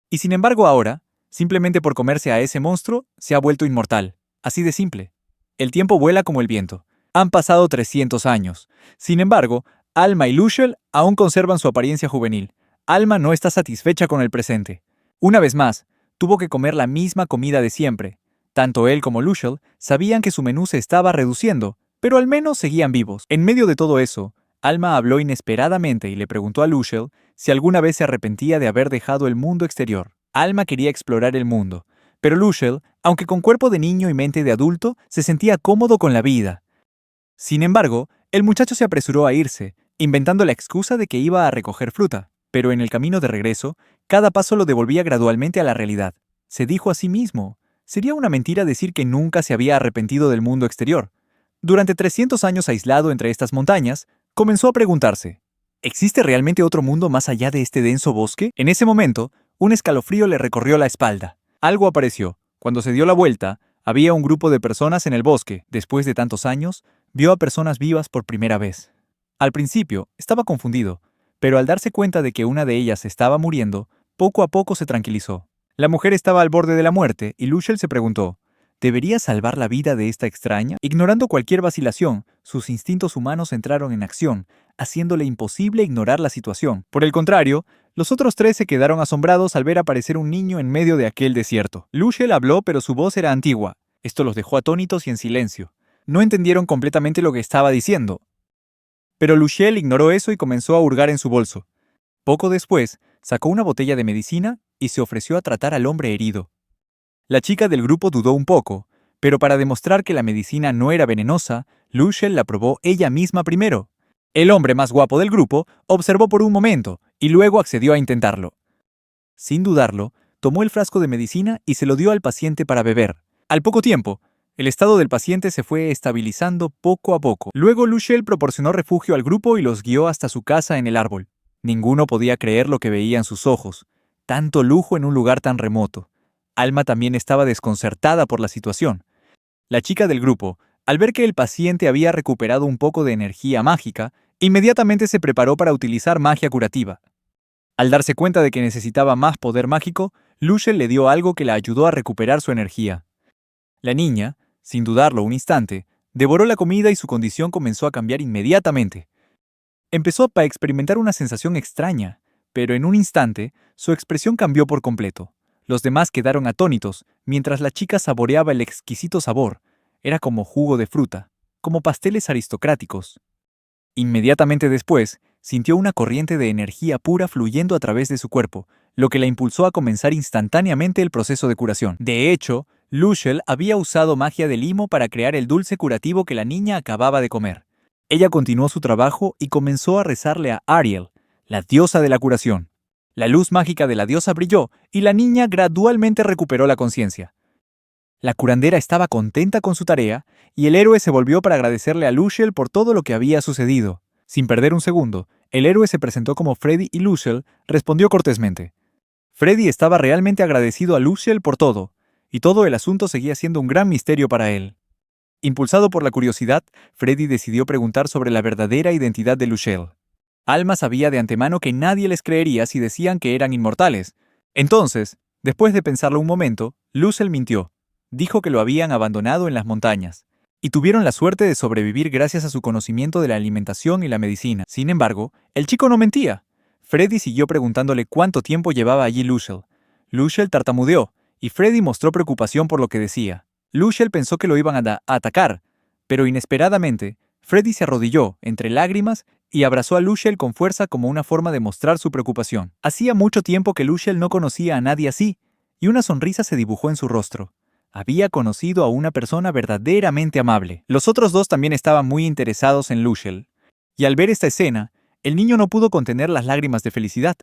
Y sin embargo ahora, simplemente por comerse a ese monstruo, se ha vuelto inmortal. Así de simple. El tiempo vuela como el viento. Han pasado 300 años. Sin embargo, Alma y Lushel aún conservan su apariencia juvenil. Alma no está satisfecha con el presente. Una vez más, tuvo que comer la misma comida de siempre. Tanto él como Lushel sabían que su menú se estaba reduciendo, pero al menos seguían vivos. En medio de todo eso, Alma habló inesperadamente y le preguntó a Lushel si alguna vez se arrepentía de haber dejado el mundo exterior. Alma quería explorar el mundo, pero Lushel, aunque con cuerpo de niño y mente de adulto, se sentía cómodo con la vida. Sin embargo, el muchacho se apresuró a irse, inventando la excusa de que iba a recoger fruta, pero en el camino de regreso, cada paso lo devolvía gradualmente a la realidad. Se dijo a sí mismo: sería una mentira decir que nunca se había arrepentido del mundo exterior. Durante 300 años aislado entre estas montañas, comenzó a preguntarse: ¿existe realmente otro mundo más allá de este denso bosque? En ese momento, un escalofrío le recorrió la espalda. Algo apareció. Cuando se dio la vuelta, había un grupo de personas en el bosque. Después de tantos años, vio a personas vivas por primera vez. Al principio, estaba confundido, pero al darse cuenta de que una de ellas estaba muriendo, poco a poco se tranquilizó. La mujer estaba al borde de la muerte y Lushel se preguntó: ¿debería salvar la vida de esta extraña? Ignorando cualquier vacilación, sus instintos humanos entraron en acción, haciéndole imposible ignorar la situación. Por el contrario, los otros 3 se quedaron asombrados al ver aparecer un niño en medio de aquel desierto. Lushel habló, pero su voz era antigua. Esto los dejó atónitos y en silencio. No entendieron completamente lo que estaba diciendo. Pero Lushel ignoró eso y comenzó a hurgar en su bolso. Poco después, sacó una botella de medicina y se ofreció a tratar al hombre herido. La chica del grupo dudó un poco, pero para demostrar que la medicina no era venenosa, Lushel la probó ella misma primero. El hombre más guapo del grupo observó por un momento y luego accedió a intentarlo. Sin dudarlo, tomó el frasco de medicina y se lo dio al paciente para beber. Al poco tiempo, el estado del paciente se fue estabilizando poco a poco. Luego Lushel proporcionó refugio al grupo y los guió hasta su casa en el árbol. Ninguno podía creer lo que veía en sus ojos. Tanto lujo en un lugar tan remoto. Alma también estaba desconcertada por la situación. La chica del grupo, al ver que el paciente había recuperado un poco de energía mágica, inmediatamente se preparó para utilizar magia curativa. Al darse cuenta de que necesitaba más poder mágico, Lushel le dio algo que la ayudó a recuperar su energía. La niña, sin dudarlo un instante, devoró la comida y su condición comenzó a cambiar inmediatamente. Empezó a experimentar una sensación extraña, pero en un instante, su expresión cambió por completo. Los demás quedaron atónitos, mientras la chica saboreaba el exquisito sabor. Era como jugo de fruta, como pasteles aristocráticos. Inmediatamente después, sintió una corriente de energía pura fluyendo a través de su cuerpo, lo que la impulsó a comenzar instantáneamente el proceso de curación. De hecho, Lushel había usado magia de limo para crear el dulce curativo que la niña acababa de comer. Ella continuó su trabajo y comenzó a rezarle a Ariel, la diosa de la curación. La luz mágica de la diosa brilló y la niña gradualmente recuperó la conciencia. La curandera estaba contenta con su tarea y el héroe se volvió para agradecerle a Luciel por todo lo que había sucedido. Sin perder un segundo, el héroe se presentó como Freddy y Luciel respondió cortésmente. Freddy estaba realmente agradecido a Luciel por todo, y todo el asunto seguía siendo un gran misterio para él. Impulsado por la curiosidad, Freddy decidió preguntar sobre la verdadera identidad de Luciel. Alma sabía de antemano que nadie les creería si decían que eran inmortales. Entonces, después de pensarlo un momento, Luciel mintió. Dijo que lo habían abandonado en las montañas, y tuvieron la suerte de sobrevivir gracias a su conocimiento de la alimentación y la medicina. Sin embargo, el chico no mentía. Freddy siguió preguntándole cuánto tiempo llevaba allí Luciel. Luciel tartamudeó, y Freddy mostró preocupación por lo que decía. Luciel pensó que lo iban a atacar, pero inesperadamente, Freddy se arrodilló, entre lágrimas, y abrazó a Luciel con fuerza como una forma de mostrar su preocupación. Hacía mucho tiempo que Luciel no conocía a nadie así, y una sonrisa se dibujó en su rostro. Había conocido a una persona verdaderamente amable. Los otros dos también estaban muy interesados en Luciel, y al ver esta escena, el niño no pudo contener las lágrimas de felicidad.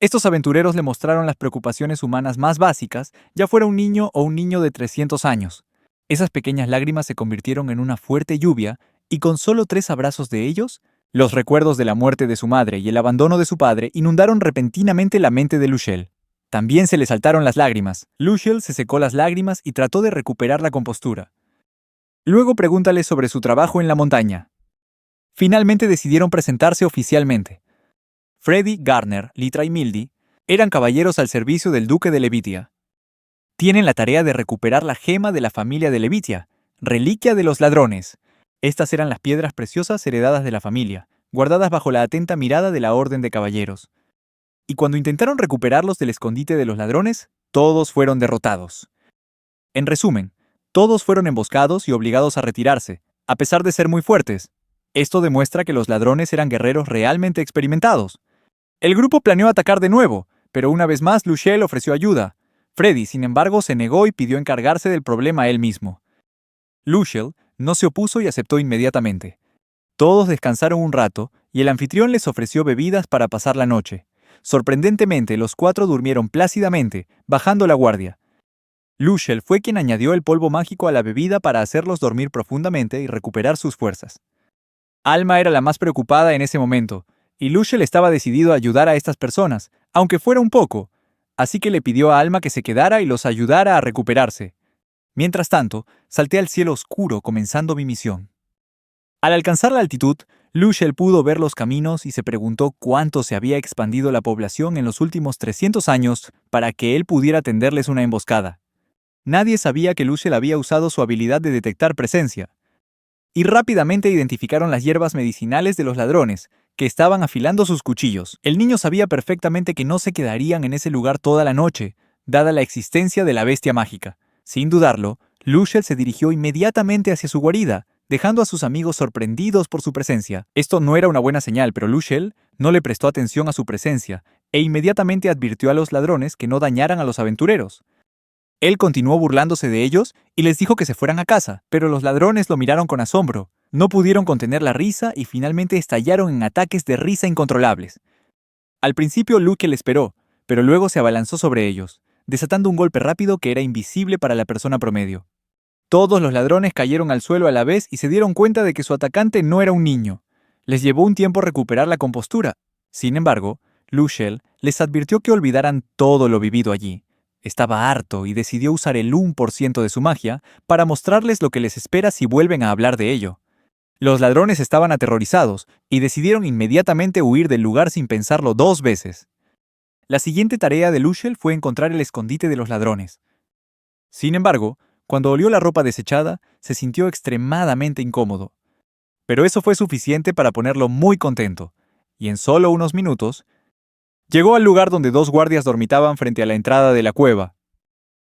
Estos aventureros le mostraron las preocupaciones humanas más básicas, ya fuera un niño o un niño de 300 años. Esas pequeñas lágrimas se convirtieron en una fuerte lluvia, y con solo 3 abrazos de ellos, los recuerdos de la muerte de su madre y el abandono de su padre inundaron repentinamente la mente de Luciel. También se le saltaron las lágrimas. Luciel se secó las lágrimas y trató de recuperar la compostura. Luego pregúntale sobre su trabajo en la montaña. Finalmente decidieron presentarse oficialmente. Freddy, Garner, Litra y Mildy eran caballeros al servicio del duque de Levitia. Tienen la tarea de recuperar la gema de la familia de Levitia, reliquia de los ladrones. Estas eran las piedras preciosas heredadas de la familia, guardadas bajo la atenta mirada de la Orden de Caballeros. Y cuando intentaron recuperarlos del escondite de los ladrones, todos fueron derrotados. En resumen, todos fueron emboscados y obligados a retirarse, a pesar de ser muy fuertes. Esto demuestra que los ladrones eran guerreros realmente experimentados. El grupo planeó atacar de nuevo, pero una vez más Luciel ofreció ayuda. Freddy, sin embargo, se negó y pidió encargarse del problema él mismo. Luciel no se opuso y aceptó inmediatamente. Todos descansaron un rato y el anfitrión les ofreció bebidas para pasar la noche. Sorprendentemente, los 4 durmieron plácidamente, bajando la guardia. Luciel fue quien añadió el polvo mágico a la bebida para hacerlos dormir profundamente y recuperar sus fuerzas. Alma era la más preocupada en ese momento, y Luciel estaba decidido a ayudar a estas personas, aunque fuera un poco, así que le pidió a Alma que se quedara y los ayudara a recuperarse. Mientras tanto, salté al cielo oscuro comenzando mi misión. Al alcanzar la altitud, Luciel pudo ver los caminos y se preguntó cuánto se había expandido la población en los últimos 300 años para que él pudiera tenderles una emboscada. Nadie sabía que Luciel había usado su habilidad de detectar presencia. Y rápidamente identificaron las hierbas medicinales de los ladrones, que estaban afilando sus cuchillos. El niño sabía perfectamente que no se quedarían en ese lugar toda la noche, dada la existencia de la bestia mágica. Sin dudarlo, Luciel se dirigió inmediatamente hacia su guarida, dejando a sus amigos sorprendidos por su presencia. Esto no era una buena señal, pero Luciel no le prestó atención a su presencia, e inmediatamente advirtió a los ladrones que no dañaran a los aventureros. Él continuó burlándose de ellos y les dijo que se fueran a casa, pero los ladrones lo miraron con asombro. No pudieron contener la risa y finalmente estallaron en ataques de risa incontrolables. Al principio Luke le esperó, pero luego se abalanzó sobre ellos, desatando un golpe rápido que era invisible para la persona promedio. Todos los ladrones cayeron al suelo a la vez y se dieron cuenta de que su atacante no era un niño. Les llevó un tiempo recuperar la compostura. Sin embargo, Luciel les advirtió que olvidaran todo lo vivido allí. Estaba harto y decidió usar el 1% de su magia para mostrarles lo que les espera si vuelven a hablar de ello. Los ladrones estaban aterrorizados y decidieron inmediatamente huir del lugar sin pensarlo 2 veces. La siguiente tarea de Luciel fue encontrar el escondite de los ladrones. Sin embargo, cuando olió la ropa desechada, se sintió extremadamente incómodo. Pero eso fue suficiente para ponerlo muy contento, y en solo unos minutos, llegó al lugar donde 2 guardias dormitaban frente a la entrada de la cueva.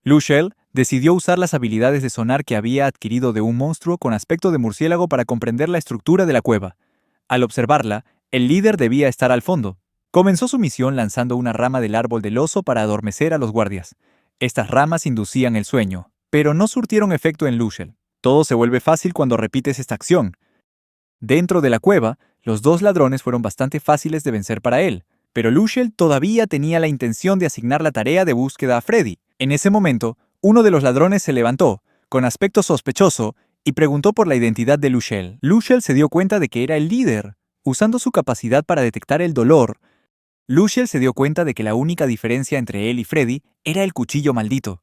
Luciel decidió usar las habilidades de sonar que había adquirido de un monstruo con aspecto de murciélago para comprender la estructura de la cueva. Al observarla, el líder debía estar al fondo. Comenzó su misión lanzando una rama del árbol del oso para adormecer a los guardias. Estas ramas inducían el sueño, pero no surtieron efecto en Luciel. Todo se vuelve fácil cuando repites esta acción. Dentro de la cueva, los 2 ladrones fueron bastante fáciles de vencer para él. pero Luciel todavía tenía la intención de asignar la tarea de búsqueda a Freddy. En ese momento, uno de los ladrones se levantó, con aspecto sospechoso, y preguntó por la identidad de Luciel. Luciel se dio cuenta de que era el líder. Usando su capacidad para detectar el dolor, Luciel se dio cuenta de que la única diferencia entre él y Freddy era el cuchillo maldito.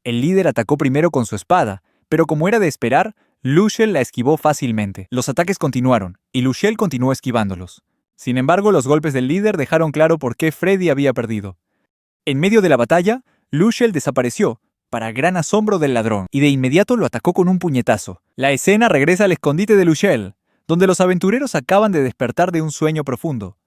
El líder atacó primero con su espada, pero como era de esperar, Luciel la esquivó fácilmente. Los ataques continuaron, y Luciel continuó esquivándolos. Sin embargo, los golpes del líder dejaron claro por qué Freddy había perdido. En medio de la batalla, Luciel desapareció, para gran asombro del ladrón, y de inmediato lo atacó con un puñetazo. La escena regresa al escondite de Luciel, donde los aventureros acaban de despertar de un sueño profundo.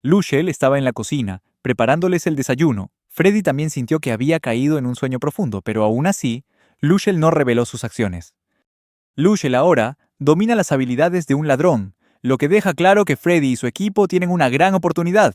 Luciel estaba en la cocina, preparándoles el desayuno. Freddy también sintió que había caído en un sueño profundo, pero aún así, Luciel no reveló sus acciones. Luciel ahora domina las habilidades de un ladrón, lo que deja claro que Freddy y su equipo tienen una gran oportunidad.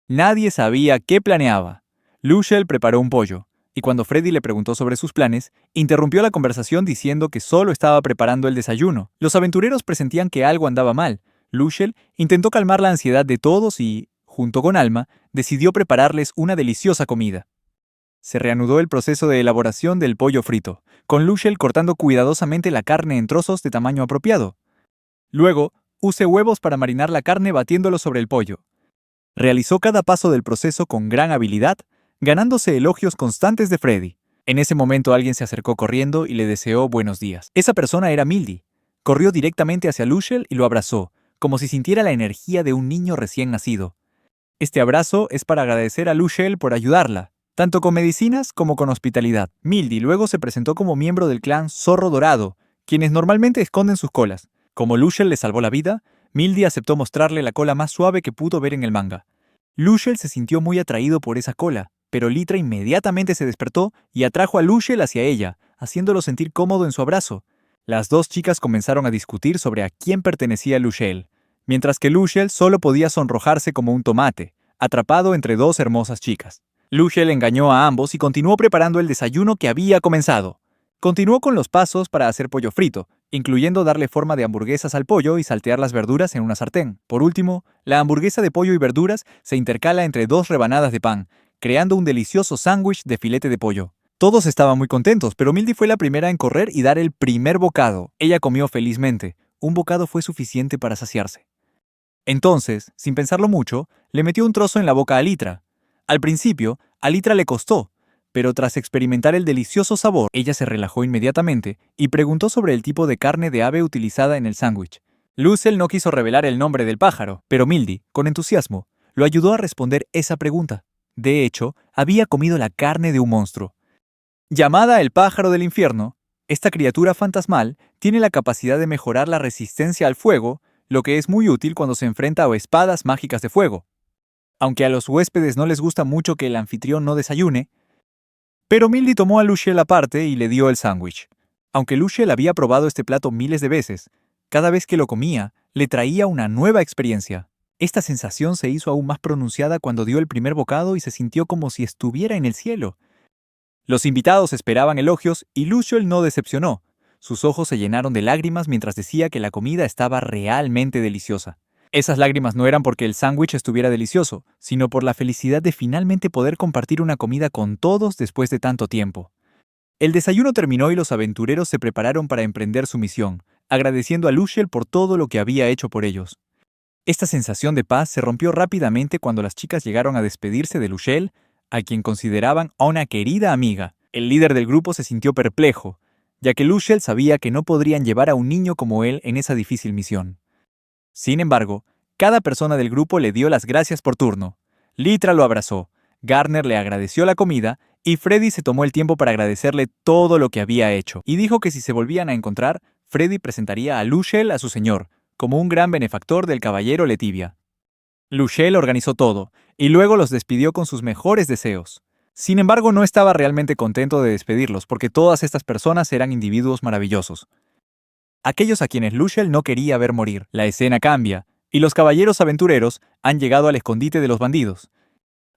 Nadie sabía qué planeaba. Luciel preparó un pollo, y cuando Freddy le preguntó sobre sus planes, interrumpió la conversación diciendo que solo estaba preparando el desayuno. Los aventureros presentían que algo andaba mal. Luciel intentó calmar la ansiedad de todos y, junto con Alma, decidió prepararles una deliciosa comida. Se reanudó el proceso de elaboración del pollo frito, con Luciel cortando cuidadosamente la carne en trozos de tamaño apropiado. Luego, use huevos para marinar la carne batiéndolo sobre el pollo. Realizó cada paso del proceso con gran habilidad, ganándose elogios constantes de Freddy. En ese momento alguien se acercó corriendo y le deseó buenos días. Esa persona era Mildy. Corrió directamente hacia Luciel y lo abrazó, como si sintiera la energía de un niño recién nacido. Este abrazo es para agradecer a Luciel por ayudarla, tanto con medicinas como con hospitalidad. Mildy luego se presentó como miembro del clan Zorro Dorado, quienes normalmente esconden sus colas. Como Luciel le salvó la vida, Mildy aceptó mostrarle la cola más suave que pudo ver en el manga. Luciel se sintió muy atraído por esa cola, pero Lytra inmediatamente se despertó y atrajo a Luciel hacia ella, haciéndolo sentir cómodo en su abrazo. Las dos chicas comenzaron a discutir sobre a quién pertenecía Luciel, mientras que Luciel solo podía sonrojarse como un tomate, atrapado entre dos hermosas chicas. Luciel engañó a ambos y continuó preparando el desayuno que había comenzado. Continuó con los pasos para hacer pollo frito, incluyendo darle forma de hamburguesas al pollo y saltear las verduras en una sartén. Por último, la hamburguesa de pollo y verduras se intercala entre dos rebanadas de pan, creando un delicioso sándwich de filete de pollo. Todos estaban muy contentos, pero Mildy fue la primera en correr y dar el primer bocado. Ella comió felizmente. Un bocado fue suficiente para saciarse. Entonces, sin pensarlo mucho, le metió un trozo en la boca a Lytra. Al principio, a Lytra le costó, pero tras experimentar el delicioso sabor, ella se relajó inmediatamente y preguntó sobre el tipo de carne de ave utilizada en el sándwich. Luciel no quiso revelar el nombre del pájaro, pero Mildy, con entusiasmo, lo ayudó a responder esa pregunta. De hecho, había comido la carne de un monstruo. Llamada el pájaro del infierno, esta criatura fantasmal tiene la capacidad de mejorar la resistencia al fuego, lo que es muy útil cuando se enfrenta a espadas mágicas de fuego. Aunque a los huéspedes no les gusta mucho que el anfitrión no desayune, pero Mildy tomó a Luciel aparte y le dio el sándwich. Aunque Luciel había probado este plato miles de veces, cada vez que lo comía, le traía una nueva experiencia. Esta sensación se hizo aún más pronunciada cuando dio el primer bocado y se sintió como si estuviera en el cielo. Los invitados esperaban elogios y Luciel no decepcionó. Sus ojos se llenaron de lágrimas mientras decía que la comida estaba realmente deliciosa. Esas lágrimas no eran porque el sándwich estuviera delicioso, sino por la felicidad de finalmente poder compartir una comida con todos después de tanto tiempo. El desayuno terminó y los aventureros se prepararon para emprender su misión, agradeciendo a Luciel por todo lo que había hecho por ellos. Esta sensación de paz se rompió rápidamente cuando las chicas llegaron a despedirse de Luciel, a quien consideraban a una querida amiga. El líder del grupo se sintió perplejo, ya que Luciel sabía que no podrían llevar a un niño como él en esa difícil misión. Sin embargo, cada persona del grupo le dio las gracias por turno. Lytra lo abrazó, Garner le agradeció la comida y Freddy se tomó el tiempo para agradecerle todo lo que había hecho. Y dijo que si se volvían a encontrar, Freddy presentaría a Luciel a su señor, como un gran benefactor del caballero Letivia. Luciel organizó todo, y luego los despidió con sus mejores deseos. Sin embargo, no estaba realmente contento de despedirlos, porque todas estas personas eran individuos maravillosos. Aquellos a quienes Luciel no quería ver morir. La escena cambia, y los caballeros aventureros han llegado al escondite de los bandidos.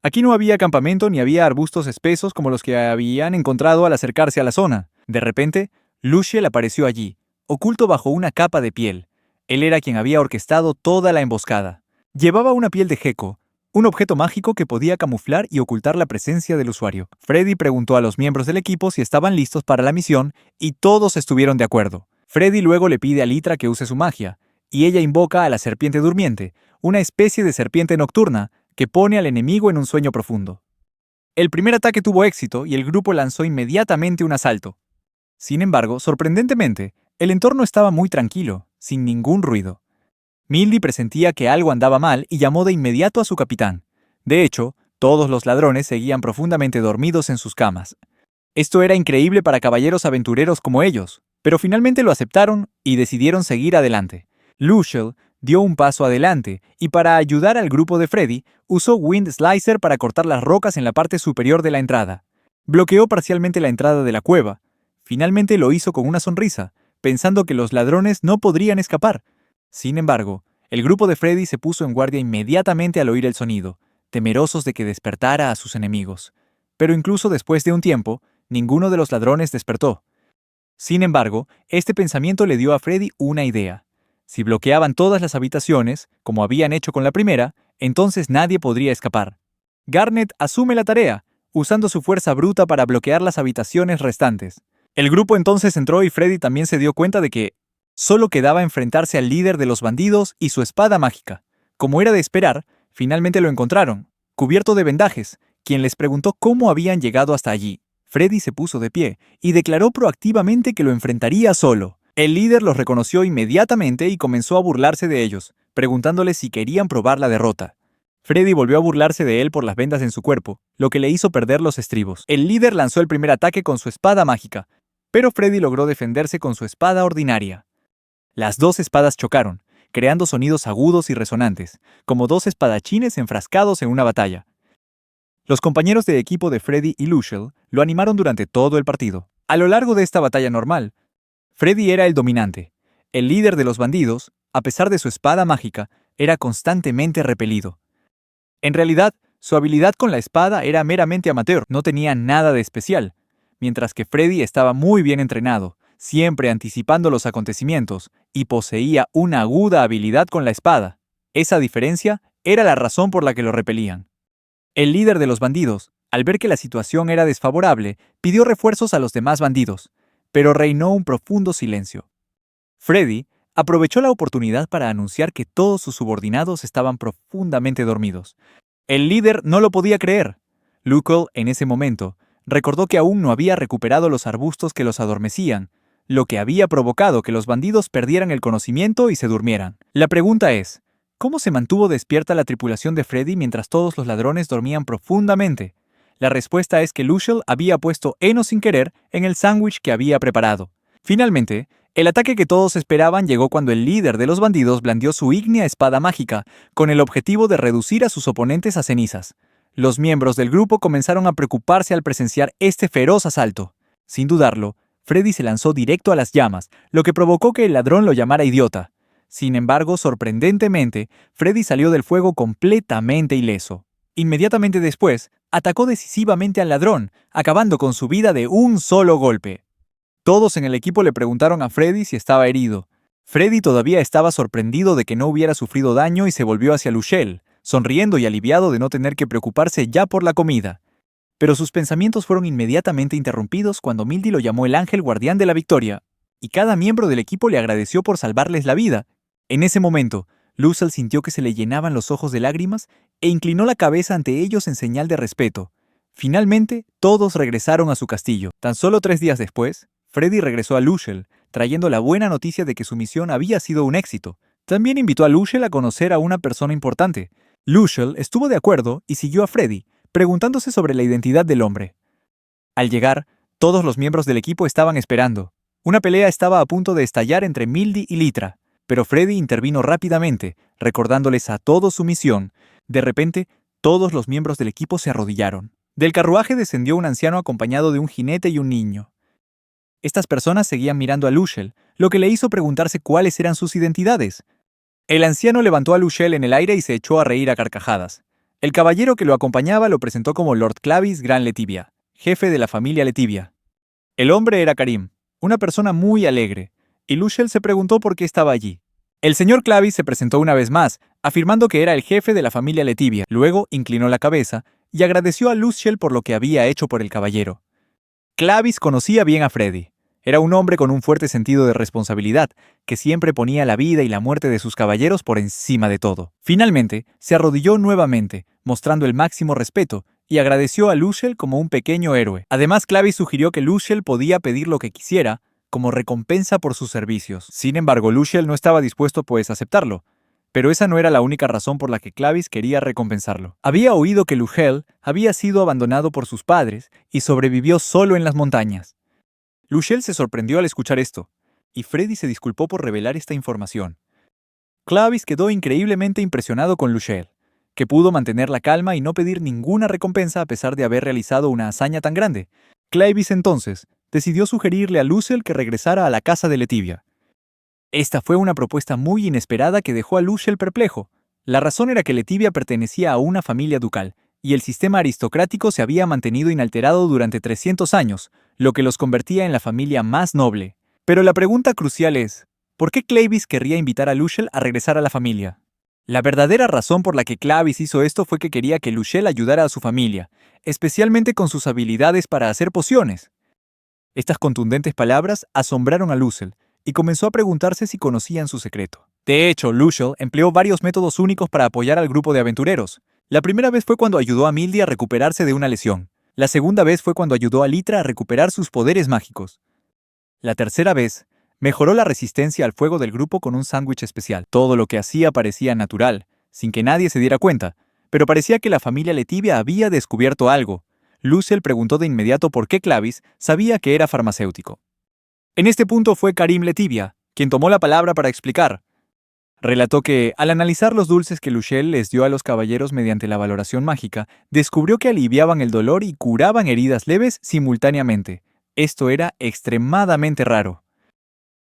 Aquí no había campamento ni había arbustos espesos como los que habían encontrado al acercarse a la zona. De repente, Luciel apareció allí, oculto bajo una capa de piel. Él era quien había orquestado toda la emboscada. Llevaba una piel de gecko, un objeto mágico que podía camuflar y ocultar la presencia del usuario. Freddy preguntó a los miembros del equipo si estaban listos para la misión y todos estuvieron de acuerdo. Freddy luego le pide a Lytra que use su magia, y ella invoca a la serpiente durmiente, una especie de serpiente nocturna que pone al enemigo en un sueño profundo. El primer ataque tuvo éxito y el grupo lanzó inmediatamente un asalto. Sin embargo, sorprendentemente, el entorno estaba muy tranquilo, sin ningún ruido. Mildy presentía que algo andaba mal y llamó de inmediato a su capitán. De hecho, todos los ladrones seguían profundamente dormidos en sus camas. Esto era increíble para caballeros aventureros como ellos, pero finalmente lo aceptaron y decidieron seguir adelante. Luciel dio un paso adelante y para ayudar al grupo de Freddy, usó Wind Slicer para cortar las rocas en la parte superior de la entrada. Bloqueó parcialmente la entrada de la cueva. Finalmente lo hizo con una sonrisa, pensando que los ladrones no podrían escapar. Sin embargo, el grupo de Freddy se puso en guardia inmediatamente al oír el sonido, temerosos de que despertara a sus enemigos. Pero incluso después de un tiempo, ninguno de los ladrones despertó. Sin embargo, este pensamiento le dio a Freddy una idea. Si bloqueaban todas las habitaciones, como habían hecho con la primera, entonces nadie podría escapar. Garnet asume la tarea, usando su fuerza bruta para bloquear las habitaciones restantes. El grupo entonces entró y Freddy también se dio cuenta de que solo quedaba enfrentarse al líder de los bandidos y su espada mágica. Como era de esperar, finalmente lo encontraron, cubierto de vendajes, quien les preguntó cómo habían llegado hasta allí. Freddy se puso de pie y declaró proactivamente que lo enfrentaría solo. El líder los reconoció inmediatamente y comenzó a burlarse de ellos, preguntándoles si querían probar la derrota. Freddy volvió a burlarse de él por las vendas en su cuerpo, lo que le hizo perder los estribos. El líder lanzó el primer ataque con su espada mágica, pero Freddy logró defenderse con su espada ordinaria. Las dos espadas chocaron, creando sonidos agudos y resonantes, como dos espadachines enfrascados en una batalla. Los compañeros de equipo de Freddy y Luciel lo animaron durante todo el partido. A lo largo de esta batalla normal, Freddy era el dominante. El líder de los bandidos, a pesar de su espada mágica, era constantemente repelido. En realidad, su habilidad con la espada era meramente amateur, no tenía nada de especial, mientras que Freddy estaba muy bien entrenado, siempre anticipando los acontecimientos, y poseía una aguda habilidad con la espada. Esa diferencia era la razón por la que lo repelían. El líder de los bandidos, al ver que la situación era desfavorable, pidió refuerzos a los demás bandidos, pero reinó un profundo silencio. Freddy aprovechó la oportunidad para anunciar que todos sus subordinados estaban profundamente dormidos. El líder no lo podía creer. Luciel, en ese momento, recordó que aún no había recuperado los arbustos que los adormecían, lo que había provocado que los bandidos perdieran el conocimiento y se durmieran. La pregunta es, ¿cómo se mantuvo despierta la tripulación de Freddy mientras todos los ladrones dormían profundamente? La respuesta es que Luciel había puesto heno sin querer en el sándwich que había preparado. Finalmente, el ataque que todos esperaban llegó cuando el líder de los bandidos blandió su ígnea espada mágica, con el objetivo de reducir a sus oponentes a cenizas. Los miembros del grupo comenzaron a preocuparse al presenciar este feroz asalto. Sin dudarlo, Freddy se lanzó directo a las llamas, lo que provocó que el ladrón lo llamara idiota. Sin embargo, sorprendentemente, Freddy salió del fuego completamente ileso. Inmediatamente después, atacó decisivamente al ladrón, acabando con su vida de un solo golpe. Todos en el equipo le preguntaron a Freddy si estaba herido. Freddy todavía estaba sorprendido de que no hubiera sufrido daño y se volvió hacia Luciel, sonriendo y aliviado de no tener que preocuparse ya por la comida. Pero sus pensamientos fueron inmediatamente interrumpidos cuando Mildy lo llamó el ángel guardián de la victoria, y cada miembro del equipo le agradeció por salvarles la vida. En ese momento, Luciel sintió que se le llenaban los ojos de lágrimas e inclinó la cabeza ante ellos en señal de respeto. Finalmente, todos regresaron a su castillo. Tan solo 3 días después, Freddy regresó a Luciel, trayendo la buena noticia de que su misión había sido un éxito. También invitó a Luciel a conocer a una persona importante. Luciel estuvo de acuerdo y siguió a Freddy, preguntándose sobre la identidad del hombre. Al llegar, todos los miembros del equipo estaban esperando. Una pelea estaba a punto de estallar entre Mildy y Lytra, pero Freddy intervino rápidamente, recordándoles a todos su misión. De repente, todos los miembros del equipo se arrodillaron. Del carruaje descendió un anciano acompañado de un jinete y un niño. Estas personas seguían mirando a Luciel, lo que le hizo preguntarse cuáles eran sus identidades. El anciano levantó a Luciel en el aire y se echó a reír a carcajadas. El caballero que lo acompañaba lo presentó como Lord Clavis Gran Letivia, jefe de la familia Letivia. El hombre era Karim, una persona muy alegre, y Luciel se preguntó por qué estaba allí. El señor Clavis se presentó una vez más, afirmando que era el jefe de la familia Letivia. Luego inclinó la cabeza y agradeció a Luciel por lo que había hecho por el caballero. Clavis conocía bien a Freddy. Era un hombre con un fuerte sentido de responsabilidad, que siempre ponía la vida y la muerte de sus caballeros por encima de todo. Finalmente, se arrodilló nuevamente, mostrando el máximo respeto, y agradeció a Luciel como un pequeño héroe. Además, Clavis sugirió que Luciel podía pedir lo que quisiera, como recompensa por sus servicios. Sin embargo, Luciel no estaba dispuesto a aceptarlo. Pero esa no era la única razón por la que Clavis quería recompensarlo. Había oído que Luchel había sido abandonado por sus padres y sobrevivió solo en las montañas. Luchel se sorprendió al escuchar esto, y Freddy se disculpó por revelar esta información. Clavis quedó increíblemente impresionado con Luchel, que pudo mantener la calma y no pedir ninguna recompensa a pesar de haber realizado una hazaña tan grande. Clavis entonces decidió sugerirle a Luchel que regresara a la casa de Letivia. Esta fue una propuesta muy inesperada que dejó a Luciel perplejo. La razón era que Letivia pertenecía a una familia ducal, y el sistema aristocrático se había mantenido inalterado durante 300 años, lo que los convertía en la familia más noble. Pero la pregunta crucial es, ¿por qué Clavis querría invitar a Luciel a regresar a la familia? La verdadera razón por la que Clavis hizo esto fue que quería que Luciel ayudara a su familia, especialmente con sus habilidades para hacer pociones. Estas contundentes palabras asombraron a Luciel, y comenzó a preguntarse si conocían su secreto. De hecho, Luciel empleó varios métodos únicos para apoyar al grupo de aventureros. La primera vez fue cuando ayudó a Mildy a recuperarse de una lesión. La segunda vez fue cuando ayudó a Litra a recuperar sus poderes mágicos. La tercera vez, mejoró la resistencia al fuego del grupo con un sándwich especial. Todo lo que hacía parecía natural, sin que nadie se diera cuenta, pero parecía que la familia Letivia había descubierto algo. Luciel preguntó de inmediato por qué Clavis sabía que era farmacéutico. En este punto fue Karim Letivia, quien tomó la palabra para explicar. Relató que, al analizar los dulces que Luchel les dio a los caballeros mediante la valoración mágica, descubrió que aliviaban el dolor y curaban heridas leves simultáneamente. Esto era extremadamente raro.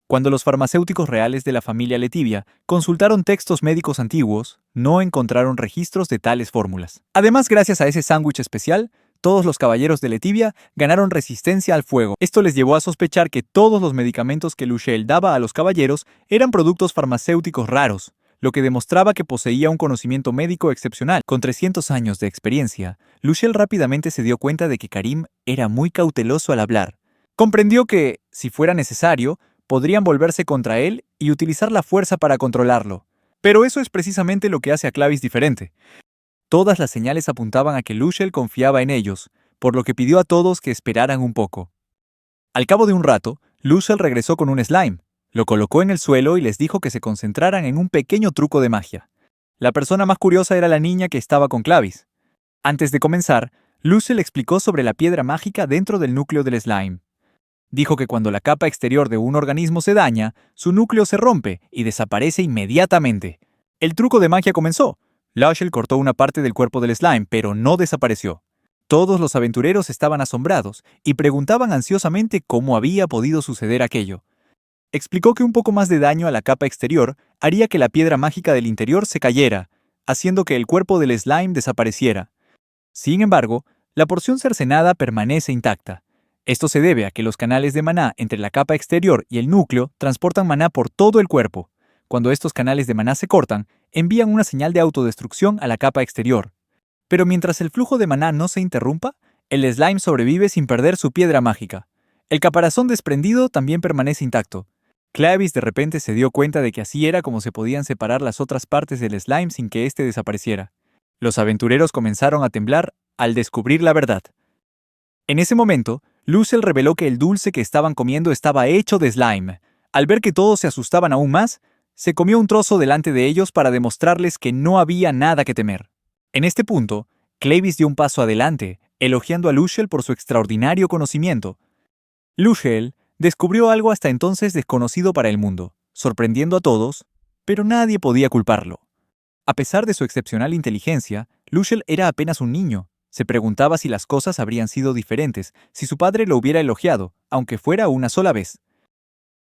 Cuando los farmacéuticos reales de la familia Letivia consultaron textos médicos antiguos, no encontraron registros de tales fórmulas. Además, gracias a ese sándwich especial, todos los caballeros de Letivia ganaron resistencia al fuego. Esto les llevó a sospechar que todos los medicamentos que Luchel daba a los caballeros eran productos farmacéuticos raros, lo que demostraba que poseía un conocimiento médico excepcional. Con 300 años de experiencia, Luchel rápidamente se dio cuenta de que Karim era muy cauteloso al hablar. Comprendió que, si fuera necesario, podrían volverse contra él y utilizar la fuerza para controlarlo. Pero eso es precisamente lo que hace a Clavis diferente. Todas las señales apuntaban a que Luchel confiaba en ellos, por lo que pidió a todos que esperaran un poco. Al cabo de un rato, Luchel regresó con un slime, lo colocó en el suelo y les dijo que se concentraran en un pequeño truco de magia. La persona más curiosa era la niña que estaba con Clavis. Antes de comenzar, Luchel explicó sobre la piedra mágica dentro del núcleo del slime. Dijo que cuando la capa exterior de un organismo se daña, su núcleo se rompe y desaparece inmediatamente. El truco de magia comenzó. Luchel cortó una parte del cuerpo del slime, pero no desapareció. Todos los aventureros estaban asombrados y preguntaban ansiosamente cómo había podido suceder aquello. Explicó que un poco más de daño a la capa exterior haría que la piedra mágica del interior se cayera, haciendo que el cuerpo del slime desapareciera. Sin embargo, la porción cercenada permanece intacta. Esto se debe a que los canales de maná entre la capa exterior y el núcleo transportan maná por todo el cuerpo. Cuando estos canales de maná se cortan, envían una señal de autodestrucción a la capa exterior. Pero mientras el flujo de maná no se interrumpa, el slime sobrevive sin perder su piedra mágica. El caparazón desprendido también permanece intacto. Clavis de repente se dio cuenta de que así era como se podían separar las otras partes del slime sin que éste desapareciera. Los aventureros comenzaron a temblar al descubrir la verdad. En ese momento, Luchel reveló que el dulce que estaban comiendo estaba hecho de slime. Al ver que todos se asustaban aún más, se comió un trozo delante de ellos para demostrarles que no había nada que temer. En este punto, Clavis dio un paso adelante, elogiando a Luchel por su extraordinario conocimiento. Luchel descubrió algo hasta entonces desconocido para el mundo, sorprendiendo a todos, pero nadie podía culparlo. A pesar de su excepcional inteligencia, Luchel era apenas un niño. Se preguntaba si las cosas habrían sido diferentes si su padre lo hubiera elogiado, aunque fuera una sola vez.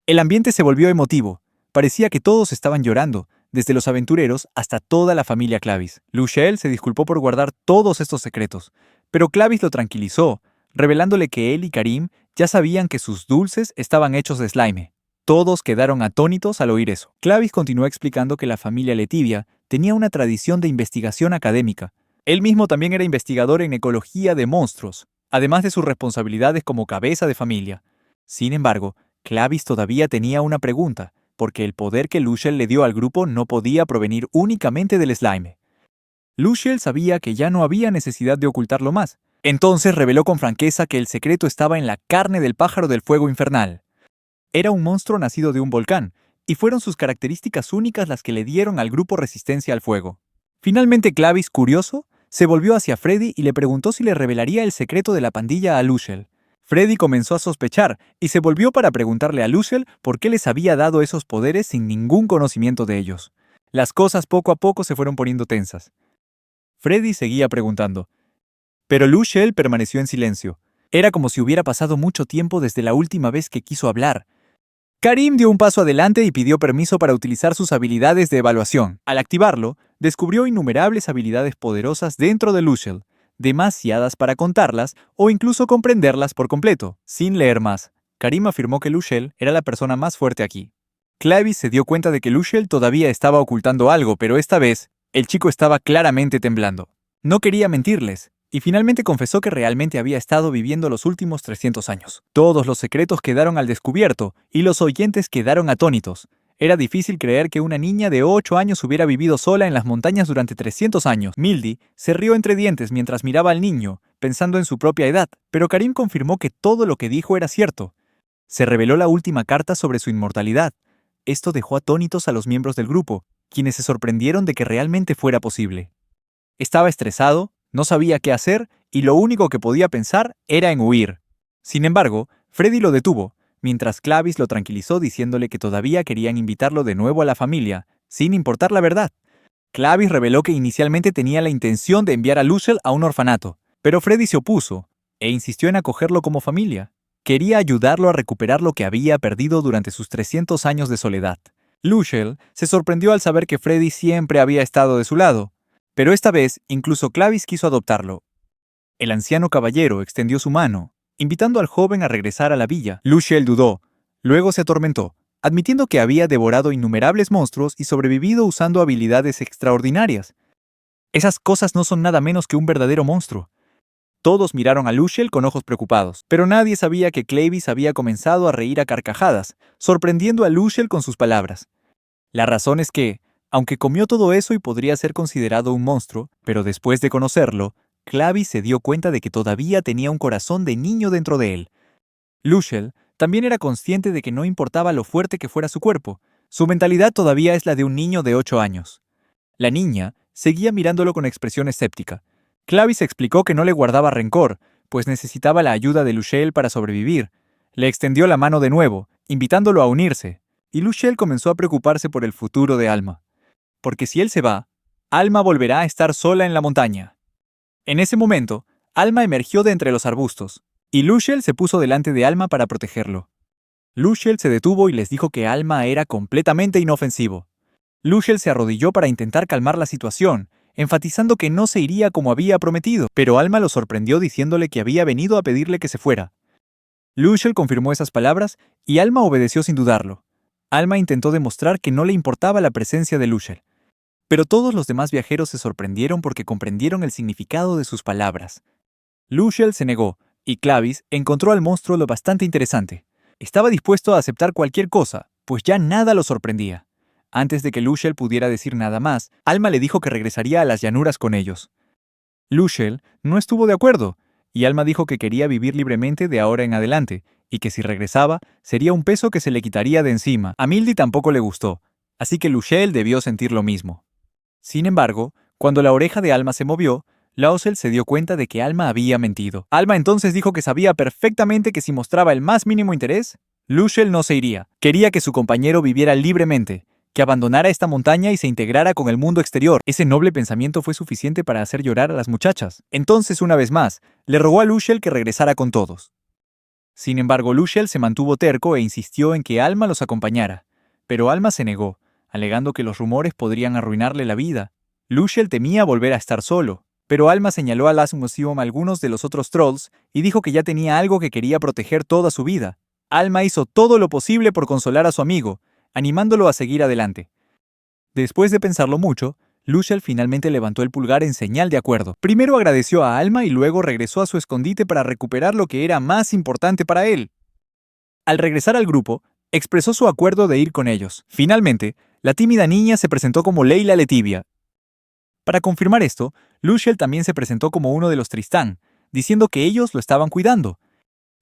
El ambiente se volvió emotivo. Parecía que todos estaban llorando, desde los aventureros hasta toda la familia Clavis. Luchel se disculpó por guardar todos estos secretos, pero Clavis lo tranquilizó, revelándole que él y Karim ya sabían que sus dulces estaban hechos de slime. Todos quedaron atónitos al oír eso. Clavis continuó explicando que la familia Letivia tenía una tradición de investigación académica. Él mismo también era investigador en ecología de monstruos, además de sus responsabilidades como cabeza de familia. Sin embargo, Clavis todavía tenía una pregunta, porque el poder que Luciel le dio al grupo no podía provenir únicamente del slime. Luciel sabía que ya no había necesidad de ocultarlo más. Entonces reveló con franqueza que el secreto estaba en la carne del pájaro del fuego infernal. Era un monstruo nacido de un volcán, y fueron sus características únicas las que le dieron al grupo resistencia al fuego. Finalmente Clavis, curioso, se volvió hacia Freddy y le preguntó si le revelaría el secreto de la pandilla a Luciel. Freddy comenzó a sospechar y se volvió para preguntarle a Luciel por qué les había dado esos poderes sin ningún conocimiento de ellos. Las cosas poco a poco se fueron poniendo tensas. Freddy seguía preguntando, pero Luciel permaneció en silencio. Era como si hubiera pasado mucho tiempo desde la última vez que quiso hablar. Karim dio un paso adelante y pidió permiso para utilizar sus habilidades de evaluación. Al activarlo, descubrió innumerables habilidades poderosas dentro de Luciel, demasiadas para contarlas o incluso comprenderlas por completo. Sin leer más, Karim afirmó que Luciel era la persona más fuerte aquí. Clavis se dio cuenta de que Luciel todavía estaba ocultando algo, pero esta vez, el chico estaba claramente temblando. No quería mentirles, y finalmente confesó que realmente había estado viviendo los últimos 300 años. Todos los secretos quedaron al descubierto, y los oyentes quedaron atónitos. Era difícil creer que una niña de 8 años hubiera vivido sola en las montañas durante 300 años. Mildy se rió entre dientes mientras miraba al niño, pensando en su propia edad, pero Karim confirmó que todo lo que dijo era cierto. Se reveló la última carta sobre su inmortalidad. Esto dejó atónitos a los miembros del grupo, quienes se sorprendieron de que realmente fuera posible. Estaba estresado, no sabía qué hacer y lo único que podía pensar era en huir. Sin embargo, Freddy lo detuvo, mientras Clavis lo tranquilizó diciéndole que todavía querían invitarlo de nuevo a la familia, sin importar la verdad. Clavis reveló que inicialmente tenía la intención de enviar a Luciel a un orfanato, pero Freddy se opuso e insistió en acogerlo como familia. Quería ayudarlo a recuperar lo que había perdido durante sus 300 años de soledad. Luciel se sorprendió al saber que Freddy siempre había estado de su lado, pero esta vez incluso Clavis quiso adoptarlo. El anciano caballero extendió su mano, invitando al joven a regresar a la villa. Luciel dudó, luego se atormentó, admitiendo que había devorado innumerables monstruos y sobrevivido usando habilidades extraordinarias. Esas cosas no son nada menos que un verdadero monstruo. Todos miraron a Luciel con ojos preocupados, pero nadie sabía que Clavis había comenzado a reír a carcajadas, sorprendiendo a Luciel con sus palabras. La razón es que, aunque comió todo eso y podría ser considerado un monstruo, pero después de conocerlo, Clavis se dio cuenta de que todavía tenía un corazón de niño dentro de él. Luciel también era consciente de que no importaba lo fuerte que fuera su cuerpo, su mentalidad todavía es la de un niño de 8 años. La niña seguía mirándolo con expresión escéptica. Clavis explicó que no le guardaba rencor, pues necesitaba la ayuda de Luciel para sobrevivir. Le extendió la mano de nuevo, invitándolo a unirse, y Luciel comenzó a preocuparse por el futuro de Alma. Porque si él se va, Alma volverá a estar sola en la montaña. En ese momento, Alma emergió de entre los arbustos, y Luciel se puso delante de Alma para protegerlo. Luciel se detuvo y les dijo que Alma era completamente inofensivo. Luciel se arrodilló para intentar calmar la situación, enfatizando que no se iría como había prometido, pero Alma lo sorprendió diciéndole que había venido a pedirle que se fuera. Luciel confirmó esas palabras y Alma obedeció sin dudarlo. Alma intentó demostrar que no le importaba la presencia de Luciel, pero todos los demás viajeros se sorprendieron porque comprendieron el significado de sus palabras. Luciel se negó, y Clavis encontró al monstruo lo bastante interesante. Estaba dispuesto a aceptar cualquier cosa, pues ya nada lo sorprendía. Antes de que Luciel pudiera decir nada más, Alma le dijo que regresaría a las llanuras con ellos. Luciel no estuvo de acuerdo, y Alma dijo que quería vivir libremente de ahora en adelante, y que si regresaba, sería un peso que se le quitaría de encima. A Mildy tampoco le gustó, así que Luciel debió sentir lo mismo. Sin embargo, cuando la oreja de Alma se movió, Lausel se dio cuenta de que Alma había mentido. Alma entonces dijo que sabía perfectamente que si mostraba el más mínimo interés, Luciel no se iría. Quería que su compañero viviera libremente, que abandonara esta montaña y se integrara con el mundo exterior. Ese noble pensamiento fue suficiente para hacer llorar a las muchachas. Entonces, una vez más, le rogó a Luciel que regresara con todos. Sin embargo, Luciel se mantuvo terco e insistió en que Alma los acompañara. Pero Alma se negó, alegando que los rumores podrían arruinarle la vida. Luciel temía volver a estar solo, pero Alma señaló a Lasmuseum a algunos de los otros trolls y dijo que ya tenía algo que quería proteger toda su vida. Alma hizo todo lo posible por consolar a su amigo, animándolo a seguir adelante. Después de pensarlo mucho, Luciel finalmente levantó el pulgar en señal de acuerdo. Primero agradeció a Alma y luego regresó a su escondite para recuperar lo que era más importante para él. Al regresar al grupo, expresó su acuerdo de ir con ellos. Finalmente, la tímida niña se presentó como Leila Letivia. Para confirmar esto, Luciel también se presentó como uno de los Tristán, diciendo que ellos lo estaban cuidando.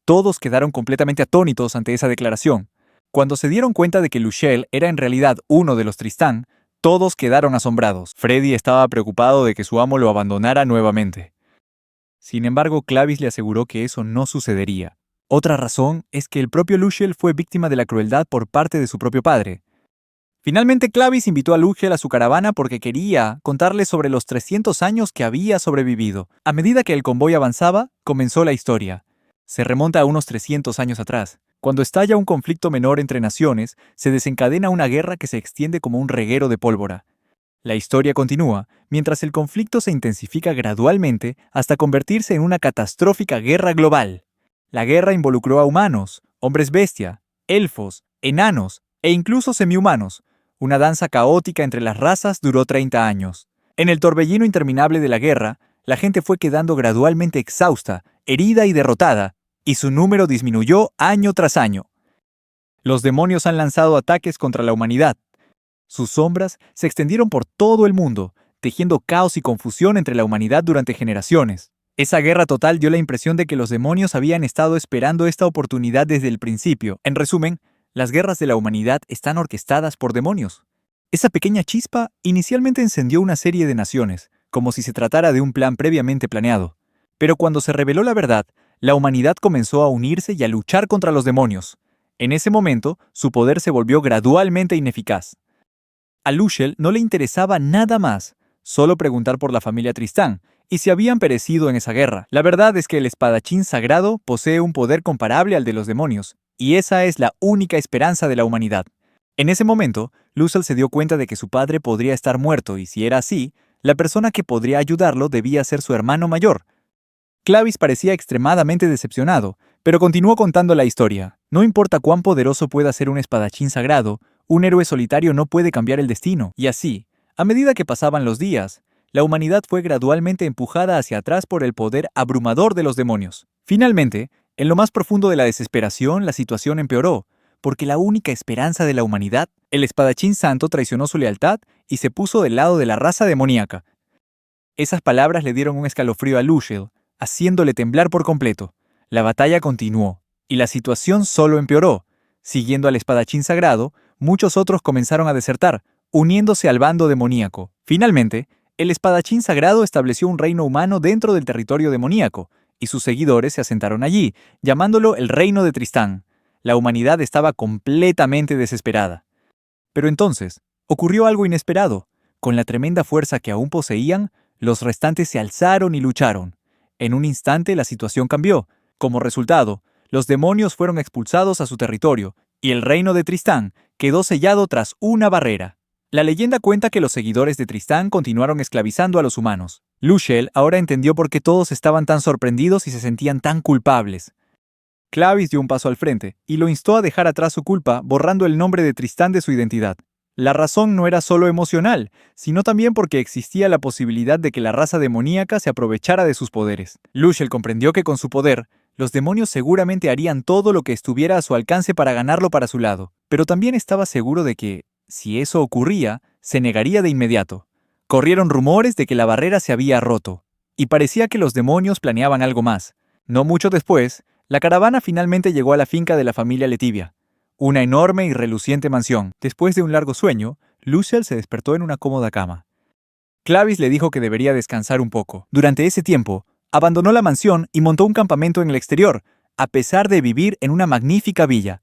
Todos quedaron completamente atónitos ante esa declaración. Cuando se dieron cuenta de que Luciel era en realidad uno de los Tristán, todos quedaron asombrados. Freddy estaba preocupado de que su amo lo abandonara nuevamente. Sin embargo, Clavis le aseguró que eso no sucedería. Otra razón es que el propio Luciel fue víctima de la crueldad por parte de su propio padre. Finalmente, Clavis invitó a Luciel a su caravana porque quería contarle sobre los 300 años que había sobrevivido. A medida que el convoy avanzaba, comenzó la historia. Se remonta a unos 300 años atrás. Cuando estalla un conflicto menor entre naciones, se desencadena una guerra que se extiende como un reguero de pólvora. La historia continúa, mientras el conflicto se intensifica gradualmente hasta convertirse en una catastrófica guerra global. La guerra involucró a humanos, hombres bestia, elfos, enanos e incluso semihumanos. Una danza caótica entre las razas duró 30 años. En el torbellino interminable de la guerra, la gente fue quedando gradualmente exhausta, herida y derrotada, y su número disminuyó año tras año. Los demonios han lanzado ataques contra la humanidad. Sus sombras se extendieron por todo el mundo, tejiendo caos y confusión entre la humanidad durante generaciones. Esa guerra total dio la impresión de que los demonios habían estado esperando esta oportunidad desde el principio. En resumen, las guerras de la humanidad están orquestadas por demonios. Esa pequeña chispa inicialmente encendió una serie de naciones, como si se tratara de un plan previamente planeado. Pero cuando se reveló la verdad, la humanidad comenzó a unirse y a luchar contra los demonios. En ese momento, su poder se volvió gradualmente ineficaz. A Luciel no le interesaba nada más, solo preguntar por la familia Tristán, y si habían perecido en esa guerra. La verdad es que el espadachín sagrado posee un poder comparable al de los demonios, y esa es la única esperanza de la humanidad. En ese momento, Luciel se dio cuenta de que su padre podría estar muerto, y si era así, la persona que podría ayudarlo debía ser su hermano mayor. Clavis parecía extremadamente decepcionado, pero continuó contando la historia. No importa cuán poderoso pueda ser un espadachín sagrado, un héroe solitario no puede cambiar el destino. Y así, a medida que pasaban los días, la humanidad fue gradualmente empujada hacia atrás por el poder abrumador de los demonios. Finalmente, en lo más profundo de la desesperación, la situación empeoró, porque la única esperanza de la humanidad, el espadachín santo traicionó su lealtad y se puso del lado de la raza demoníaca. Esas palabras le dieron un escalofrío a Luciel, haciéndole temblar por completo. La batalla continuó, y la situación solo empeoró. Siguiendo al espadachín sagrado, muchos otros comenzaron a desertar, uniéndose al bando demoníaco. Finalmente, el espadachín sagrado estableció un reino humano dentro del territorio demoníaco, y sus seguidores se asentaron allí, llamándolo el Reino de Tristán. La humanidad estaba completamente desesperada. Pero entonces, ocurrió algo inesperado. Con la tremenda fuerza que aún poseían, los restantes se alzaron y lucharon. En un instante la situación cambió. Como resultado, los demonios fueron expulsados a su territorio, y el reino de Tristán quedó sellado tras una barrera. La leyenda cuenta que los seguidores de Tristán continuaron esclavizando a los humanos. Luciel ahora entendió por qué todos estaban tan sorprendidos y se sentían tan culpables. Clavis dio un paso al frente, y lo instó a dejar atrás su culpa, borrando el nombre de Tristán de su identidad. La razón no era solo emocional, sino también porque existía la posibilidad de que la raza demoníaca se aprovechara de sus poderes. Luciel comprendió que con su poder, los demonios seguramente harían todo lo que estuviera a su alcance para ganarlo para su lado, pero también estaba seguro de que, si eso ocurría, se negaría de inmediato. Corrieron rumores de que la barrera se había roto, y parecía que los demonios planeaban algo más. No mucho después, la caravana finalmente llegó a la finca de la familia Letivia. Una enorme y reluciente mansión. Después de un largo sueño, Luciel se despertó en una cómoda cama. Clavis le dijo que debería descansar un poco. Durante ese tiempo, abandonó la mansión y montó un campamento en el exterior, a pesar de vivir en una magnífica villa.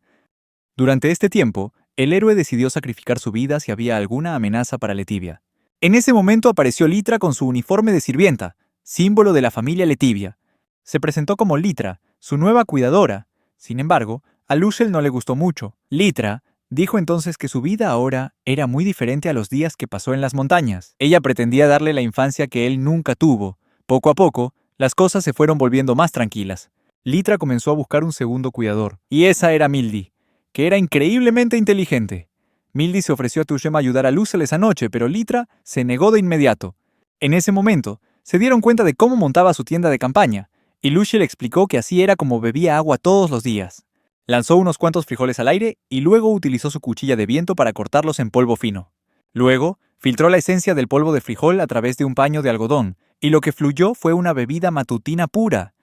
Durante este tiempo, el héroe decidió sacrificar su vida si había alguna amenaza para Letivia. En ese momento apareció Litra con su uniforme de sirvienta, símbolo de la familia Letivia. Se presentó como Litra, su nueva cuidadora. Sin embargo, a Luciel no le gustó mucho. Litra dijo entonces que su vida ahora era muy diferente a los días que pasó en las montañas. Ella pretendía darle la infancia que él nunca tuvo. Poco a poco, las cosas se fueron volviendo más tranquilas. Litra comenzó a buscar un segundo cuidador, y esa era Mildy, que era increíblemente inteligente. Mildy se ofreció a Tushema a ayudar a Lucel esa noche, pero Litra se negó de inmediato. En ese momento, se dieron cuenta de cómo montaba su tienda de campaña, y Luciel explicó que así era como bebía agua todos los días. Lanzó unos cuantos frijoles al aire y luego utilizó su cuchilla de viento para cortarlos en polvo fino. Luego, filtró la esencia del polvo de frijol a través de un paño de algodón, y lo que fluyó fue una bebida matutina pura.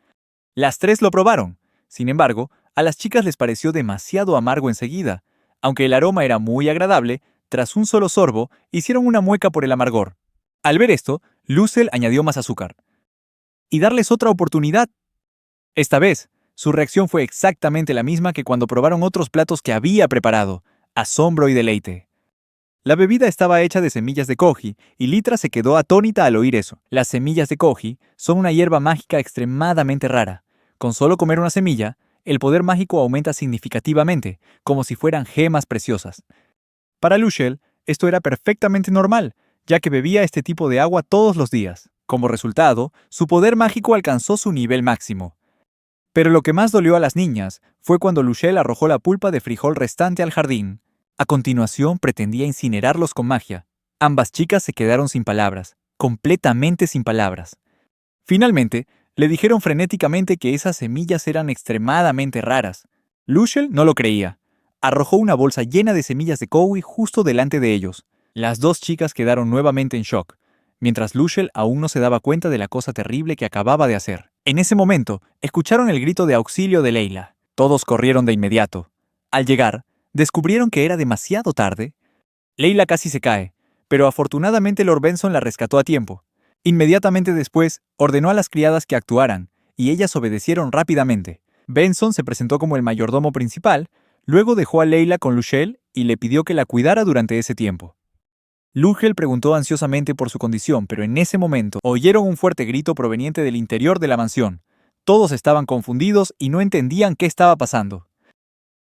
Las tres lo probaron. Sin embargo, a las chicas les pareció demasiado amargo enseguida. Aunque el aroma era muy agradable, tras un solo sorbo, hicieron una mueca por el amargor. Al ver esto, Lucel añadió más azúcar. Y darles otra oportunidad. Esta vez, su reacción fue exactamente la misma que cuando probaron otros platos que había preparado: asombro y deleite. La bebida estaba hecha de semillas de koji, y Litra se quedó atónita al oír eso. Las semillas de koji son una hierba mágica extremadamente rara. Con solo comer una semilla, el poder mágico aumenta significativamente, como si fueran gemas preciosas. Para Luciel, esto era perfectamente normal, ya que bebía este tipo de agua todos los días. Como resultado, su poder mágico alcanzó su nivel máximo. Pero lo que más dolió a las niñas fue cuando Luciel arrojó la pulpa de frijol restante al jardín. A continuación, pretendía incinerarlos con magia. Ambas chicas se quedaron sin palabras, completamente sin palabras. Finalmente, le dijeron frenéticamente que esas semillas eran extremadamente raras. Luciel no lo creía. Arrojó una bolsa llena de semillas de kowi justo delante de ellos. Las dos chicas quedaron nuevamente en shock, mientras Luciel aún no se daba cuenta de la cosa terrible que acababa de hacer. En ese momento, escucharon el grito de auxilio de Leila. Todos corrieron de inmediato. Al llegar, descubrieron que era demasiado tarde. Leila casi se cae, pero afortunadamente Lord Benson la rescató a tiempo. Inmediatamente después, ordenó a las criadas que actuaran, y ellas obedecieron rápidamente. Benson se presentó como el mayordomo principal, luego dejó a Leila con Luciel y le pidió que la cuidara durante ese tiempo. Luciel preguntó ansiosamente por su condición, pero en ese momento oyeron un fuerte grito proveniente del interior de la mansión. Todos estaban confundidos y no entendían qué estaba pasando.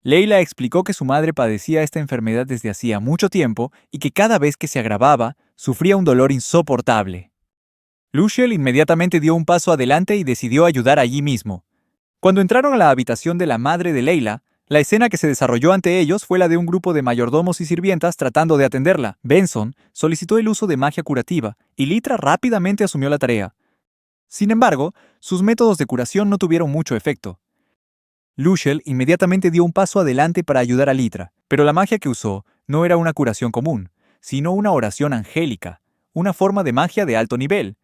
Leila explicó que su madre padecía esta enfermedad desde hacía mucho tiempo y que cada vez que se agravaba, sufría un dolor insoportable. Luciel inmediatamente dio un paso adelante y decidió ayudar allí mismo. Cuando entraron a la habitación de la madre de Leila, la escena que se desarrolló ante ellos fue la de un grupo de mayordomos y sirvientas tratando de atenderla. Benson solicitó el uso de magia curativa y Litra rápidamente asumió la tarea. Sin embargo, sus métodos de curación no tuvieron mucho efecto. Luciel inmediatamente dio un paso adelante para ayudar a Litra, pero la magia que usó no era una curación común, sino una oración angélica, una forma de magia de alto nivel.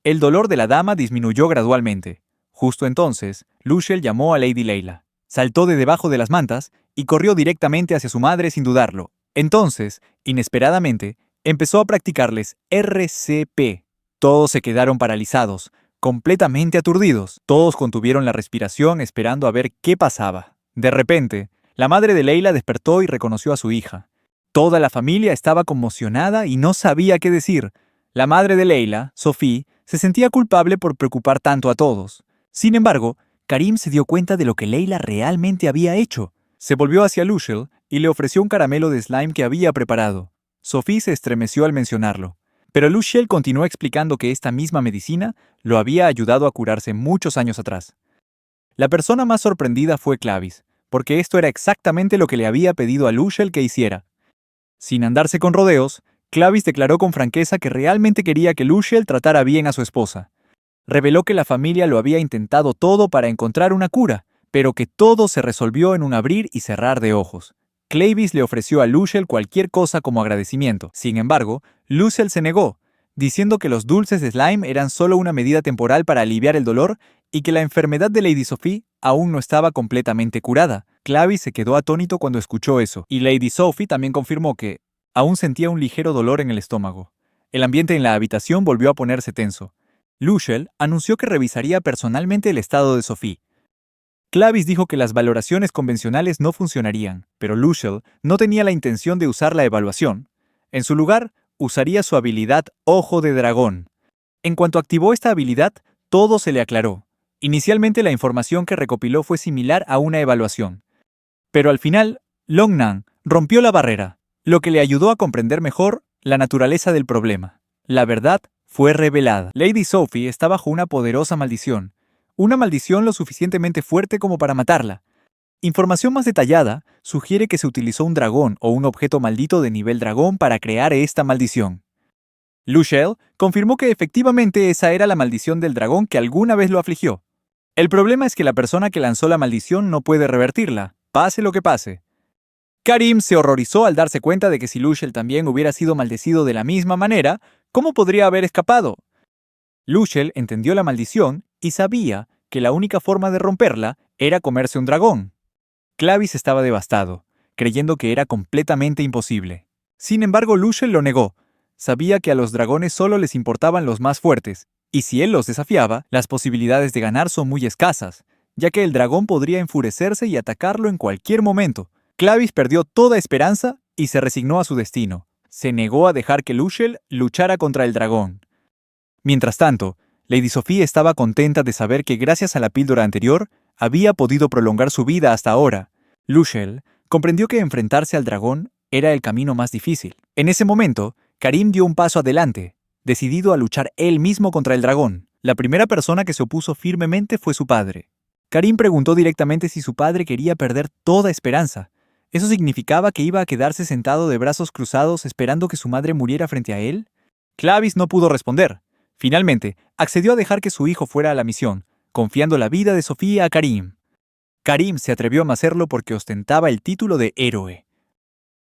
El dolor de la dama disminuyó gradualmente. Justo entonces, Luciel llamó a Lady Leila. Saltó de debajo de las mantas y corrió directamente hacia su madre sin dudarlo. Entonces, inesperadamente, empezó a practicarles RCP. Todos se quedaron paralizados, completamente aturdidos. Todos contuvieron la respiración esperando a ver qué pasaba. De repente, la madre de Leila despertó y reconoció a su hija. Toda la familia estaba conmocionada y no sabía qué decir. La madre de Leila, Sophie, se sentía culpable por preocupar tanto a todos. Sin embargo, Karim se dio cuenta de lo que Leila realmente había hecho. Se volvió hacia Luciel y le ofreció un caramelo de slime que había preparado. Sophie se estremeció al mencionarlo. Pero Luciel continuó explicando que esta misma medicina lo había ayudado a curarse muchos años atrás. La persona más sorprendida fue Clavis, porque esto era exactamente lo que le había pedido a Luciel que hiciera. Sin andarse con rodeos, Clavis declaró con franqueza que realmente quería que Luciel tratara bien a su esposa. Reveló que la familia lo había intentado todo para encontrar una cura, pero que todo se resolvió en un abrir y cerrar de ojos. Clavis le ofreció a Luciel cualquier cosa como agradecimiento. Sin embargo, Luciel se negó, diciendo que los dulces de slime eran solo una medida temporal para aliviar el dolor y que la enfermedad de Lady Sophie aún no estaba completamente curada. Clavis se quedó atónito cuando escuchó eso, y Lady Sophie también confirmó que aún sentía un ligero dolor en el estómago. El ambiente en la habitación volvió a ponerse tenso. Luciel anunció que revisaría personalmente el estado de Sophie. Clavis dijo que las valoraciones convencionales no funcionarían, pero Luciel no tenía la intención de usar la evaluación. En su lugar, usaría su habilidad Ojo de Dragón. En cuanto activó esta habilidad, todo se le aclaró. Inicialmente la información que recopiló fue similar a una evaluación. Pero al final, Longnan rompió la barrera, lo que le ayudó a comprender mejor la naturaleza del problema. La verdad fue revelada. Lady Sophie está bajo una poderosa maldición, una maldición lo suficientemente fuerte como para matarla. Información más detallada sugiere que se utilizó un dragón o un objeto maldito de nivel dragón para crear esta maldición. Lushel confirmó que efectivamente esa era la maldición del dragón que alguna vez lo afligió. El problema es que la persona que lanzó la maldición no puede revertirla, pase lo que pase. Karim se horrorizó al darse cuenta de que si Lushel también hubiera sido maldecido de la misma manera, ¿cómo podría haber escapado? Lushel entendió la maldición y sabía que la única forma de romperla era comerse un dragón. Clavis estaba devastado, creyendo que era completamente imposible. Sin embargo, Lushel lo negó. Sabía que a los dragones solo les importaban los más fuertes, y si él los desafiaba, las posibilidades de ganar son muy escasas, ya que el dragón podría enfurecerse y atacarlo en cualquier momento. Clavis perdió toda esperanza y se resignó a su destino. Se negó a dejar que Lushel luchara contra el dragón. Mientras tanto, Lady Sophie estaba contenta de saber que gracias a la píldora anterior, había podido prolongar su vida hasta ahora. Lushel comprendió que enfrentarse al dragón era el camino más difícil. En ese momento, Karim dio un paso adelante, decidido a luchar él mismo contra el dragón. La primera persona que se opuso firmemente fue su padre. Karim preguntó directamente si su padre quería perder toda esperanza. ¿Eso significaba que iba a quedarse sentado de brazos cruzados esperando que su madre muriera frente a él? Clavis no pudo responder. Finalmente, accedió a dejar que su hijo fuera a la misión, confiando la vida de Sofía a Karim. Karim se atrevió a hacerlo porque ostentaba el título de héroe.